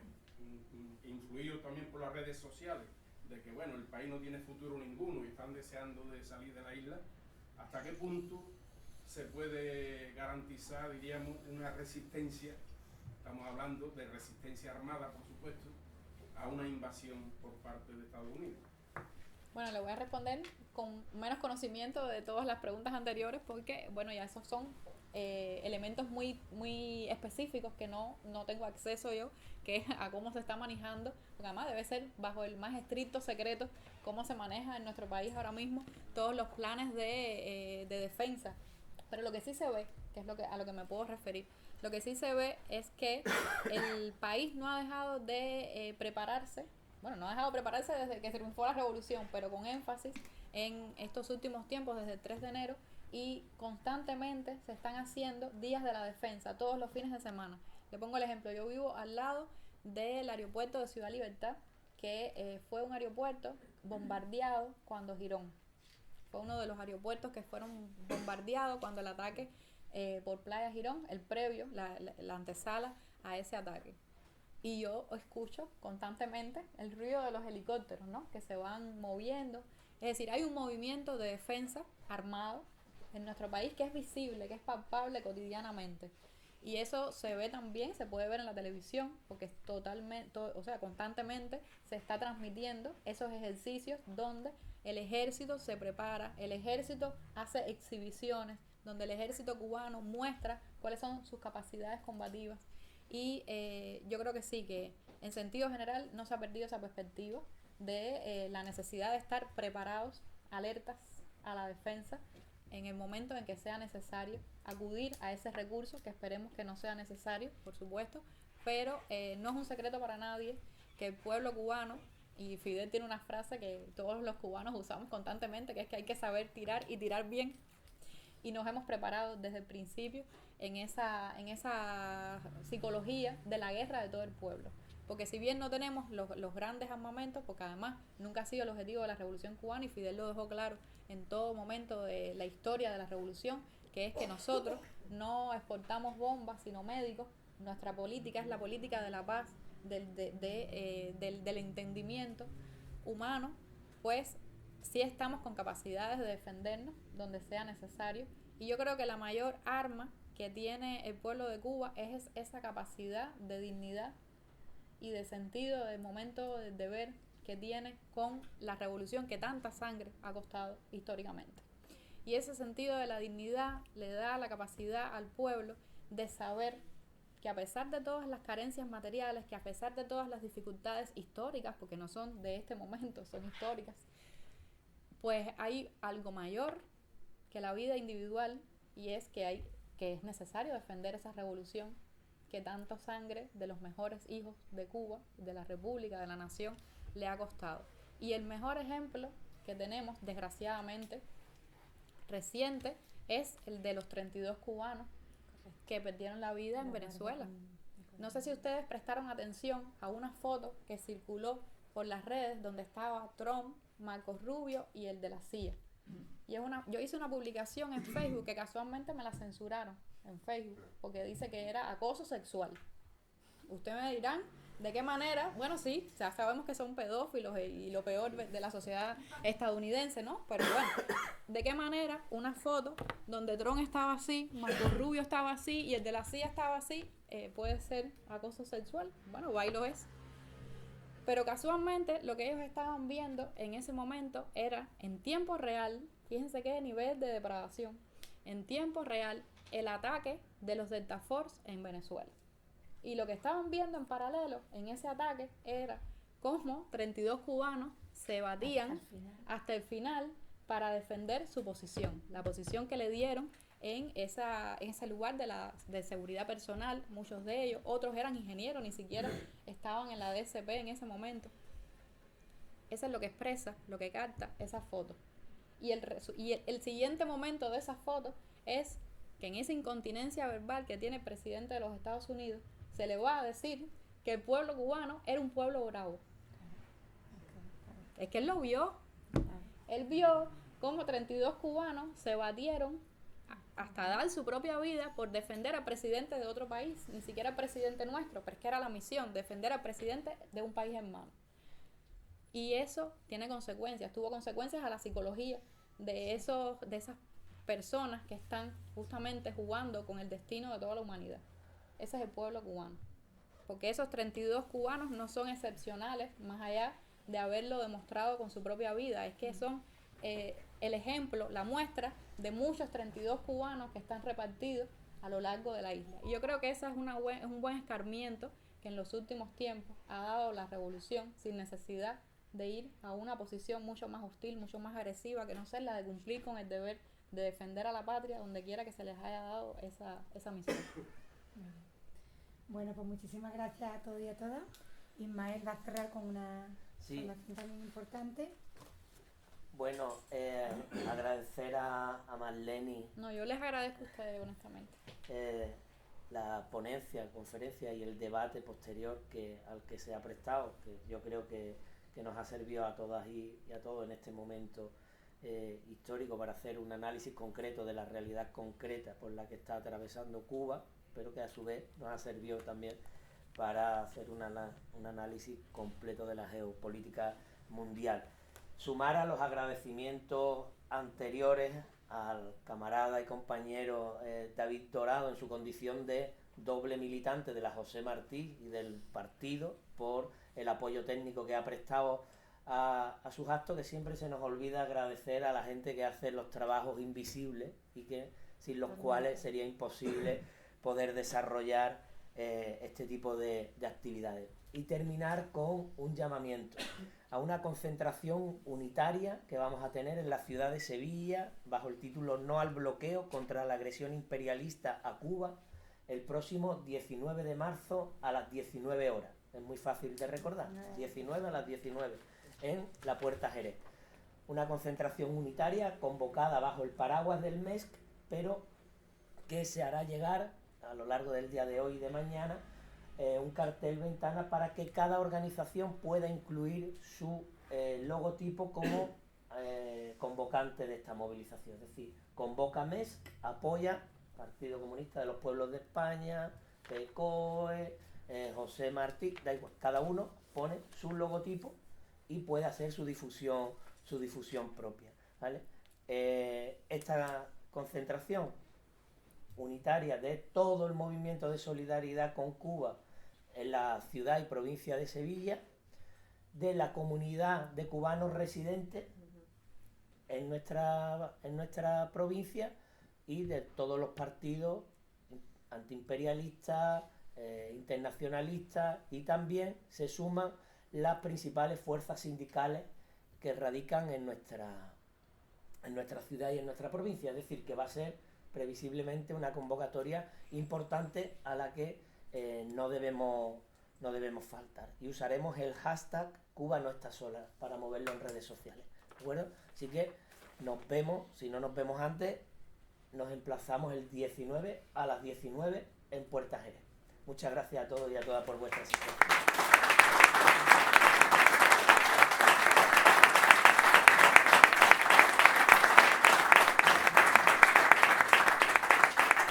influidos también por las redes sociales, de que bueno, el país no tiene futuro ninguno y están deseando de salir de la isla, ¿hasta qué punto se puede garantizar, diríamos, una resistencia? Estamos hablando de resistencia armada, por supuesto, a una invasión por parte de Estados Unidos. Bueno, le voy a responder con menos conocimiento de todas las preguntas anteriores porque, bueno, ya esos son elementos muy específicos que no tengo acceso yo, que es a cómo se está manejando, porque además debe ser bajo el más estricto secreto cómo se maneja en nuestro país ahora mismo todos los planes de defensa. Pero lo que sí se ve, que es a lo que me puedo referir, lo que sí se ve es que el país no ha dejado de prepararse. Bueno, no ha dejado de prepararse desde que triunfó la revolución, pero con énfasis en estos últimos tiempos, desde el 3 de enero, y constantemente se están haciendo días de la defensa, todos los fines de semana. Le pongo el ejemplo, yo vivo al lado del aeropuerto de Ciudad Libertad, que fue un aeropuerto bombardeado cuando Girón. Fue uno de los aeropuertos que fueron bombardeados cuando el ataque por Playa Girón, el previo, la antesala a ese ataque. Y yo escucho constantemente el ruido de los helicópteros, ¿no? Que se van moviendo. Es decir, hay un movimiento de defensa armado en nuestro país que es visible, que es palpable cotidianamente. Y eso se ve también, se puede ver en la televisión, porque es constantemente se está transmitiendo esos ejercicios donde el ejército se prepara, el ejército hace exhibiciones, donde el ejército cubano muestra cuáles son sus capacidades combativas. Y yo creo que sí, que en sentido general no se ha perdido esa perspectiva de la necesidad de estar preparados, alertas a la defensa en el momento en que sea necesario acudir a ese recurso, que esperemos que no sea necesario, por supuesto, pero no es un secreto para nadie que el pueblo cubano, y Fidel tiene una frase que todos los cubanos usamos constantemente, que es que hay que saber tirar y tirar bien, y nos hemos preparado desde el principio en esa psicología de la guerra de todo el pueblo. Porque si bien no tenemos los grandes armamentos, porque además nunca ha sido el objetivo de la Revolución Cubana, y Fidel lo dejó claro en todo momento de la historia de la Revolución, que es que nosotros no exportamos bombas, sino médicos. Nuestra política es la política de la paz, del entendimiento humano, pues sí estamos con capacidades de defendernos donde sea necesario. Y yo creo que la mayor arma que tiene el pueblo de Cuba es esa capacidad de dignidad y de sentido del momento del deber que tiene con la revolución que tanta sangre ha costado históricamente. Y ese sentido de la dignidad le da la capacidad al pueblo de saber que a pesar de todas las carencias materiales, que a pesar de todas las dificultades históricas, porque no son de este momento, son históricas, pues hay algo mayor que la vida individual, y es que es necesario defender esa revolución que tanto sangre de los mejores hijos de Cuba, de la República, de la nación, le ha costado. Y el mejor ejemplo que tenemos, desgraciadamente, reciente, es el de los 32 cubanos que perdieron la vida en Venezuela. No sé si ustedes prestaron atención a una foto que circuló por las redes donde estaba Trump, Marcos Rubio y el de la CIA. Y yo hice una publicación en Facebook que casualmente me la censuraron en Facebook porque dice que era acoso sexual. Ustedes me dirán, ¿de qué manera? Bueno, sí, o sea, sabemos que son pedófilos y lo peor de la sociedad estadounidense, ¿no? Pero bueno, ¿de qué manera una foto donde Trump estaba así, Marco Rubio estaba así y el de la CIA estaba así, puede ser acoso sexual? Bueno, va y lo es. Pero casualmente lo que ellos estaban viendo en ese momento era en tiempo real, fíjense qué nivel de depravación, en tiempo real el ataque de los Delta Force en Venezuela. Y lo que estaban viendo en paralelo en ese ataque era cómo 32 cubanos se batían hasta el final para defender su posición, la posición que le dieron en ese lugar de seguridad personal, muchos de ellos, otros eran ingenieros, ni siquiera estaban en la DSP en ese momento. Eso es lo que expresa, lo que capta esa foto. Y el siguiente momento de esa foto es que en esa incontinencia verbal que tiene el presidente de los Estados Unidos, se le va a decir que el pueblo cubano era un pueblo bravo. Es que él lo vio. Él vio cómo 32 cubanos se batieron hasta dar su propia vida por defender al presidente de otro país, ni siquiera al presidente nuestro, pero es que era la misión, defender al presidente de un país hermano. Y eso tiene consecuencias, tuvo consecuencias a la psicología de esas personas que están justamente jugando con el destino de toda la humanidad. Ese es el pueblo cubano. Porque esos 32 cubanos no son excepcionales, más allá de haberlo demostrado con su propia vida. Es que son el ejemplo, la muestra de muchos 32 cubanos que están repartidos a lo largo de la isla. Y yo creo que ese es un buen escarmiento que en los últimos tiempos ha dado la revolución sin necesidad de ir a una posición mucho más hostil, mucho más agresiva, que no sea la de cumplir con el deber de defender a la patria donde quiera que se les haya dado esa misión. Bueno, pues muchísimas gracias a todos y a todas. Ismael va a cerrar con una información también importante. Bueno, agradecer a Marlene. No, yo les agradezco a ustedes, honestamente. La ponencia, conferencia y el debate posterior al que se ha prestado, que yo creo que nos ha servido a todas y a todos en este momento histórico para hacer un análisis concreto de la realidad concreta por la que está atravesando Cuba, pero que a su vez nos ha servido también para hacer un análisis completo de la geopolítica mundial. Sumar a los agradecimientos anteriores al camarada y compañero David Dorado en su condición de doble militante de la José Martí y del partido por el apoyo técnico que ha prestado a sus actos, que siempre se nos olvida agradecer a la gente que hace los trabajos invisibles y que sin los cuales sería imposible poder desarrollar este tipo de actividades. Y terminar con un llamamiento a una concentración unitaria que vamos a tener en la ciudad de Sevilla bajo el título No al bloqueo contra la agresión imperialista a Cuba el próximo 19 de marzo a las 19 horas. Es muy fácil de recordar, 19 a las 19 en la Puerta Jerez. Una concentración unitaria convocada bajo el paraguas del MESC, pero que se hará llegar a lo largo del día de hoy y de mañana un cartel ventana para que cada organización pueda incluir su logotipo como convocante de esta movilización. Es decir, convoca MESC, apoya Partido Comunista de los Pueblos de España, PCOE, José Martí, da igual, cada uno pone su logotipo y puede hacer su difusión propia, ¿vale? Esta concentración unitaria de todo el movimiento de solidaridad con Cuba en la ciudad y provincia de Sevilla, de la comunidad de cubanos residentes en nuestra provincia y de todos los partidos antiimperialistas, internacionalistas, y también se suman las principales fuerzas sindicales que radican en nuestra ciudad y en nuestra provincia. Es decir, que va a ser previsiblemente una convocatoria importante a la que no debemos faltar. Y usaremos el hashtag Cuba no está sola para moverlo en redes sociales. ¿De acuerdo? Así que nos vemos, si no nos vemos antes, nos emplazamos el 19 a las 19 en Puerta Jerez. Muchas gracias a todos y a todas por vuestra asistencia.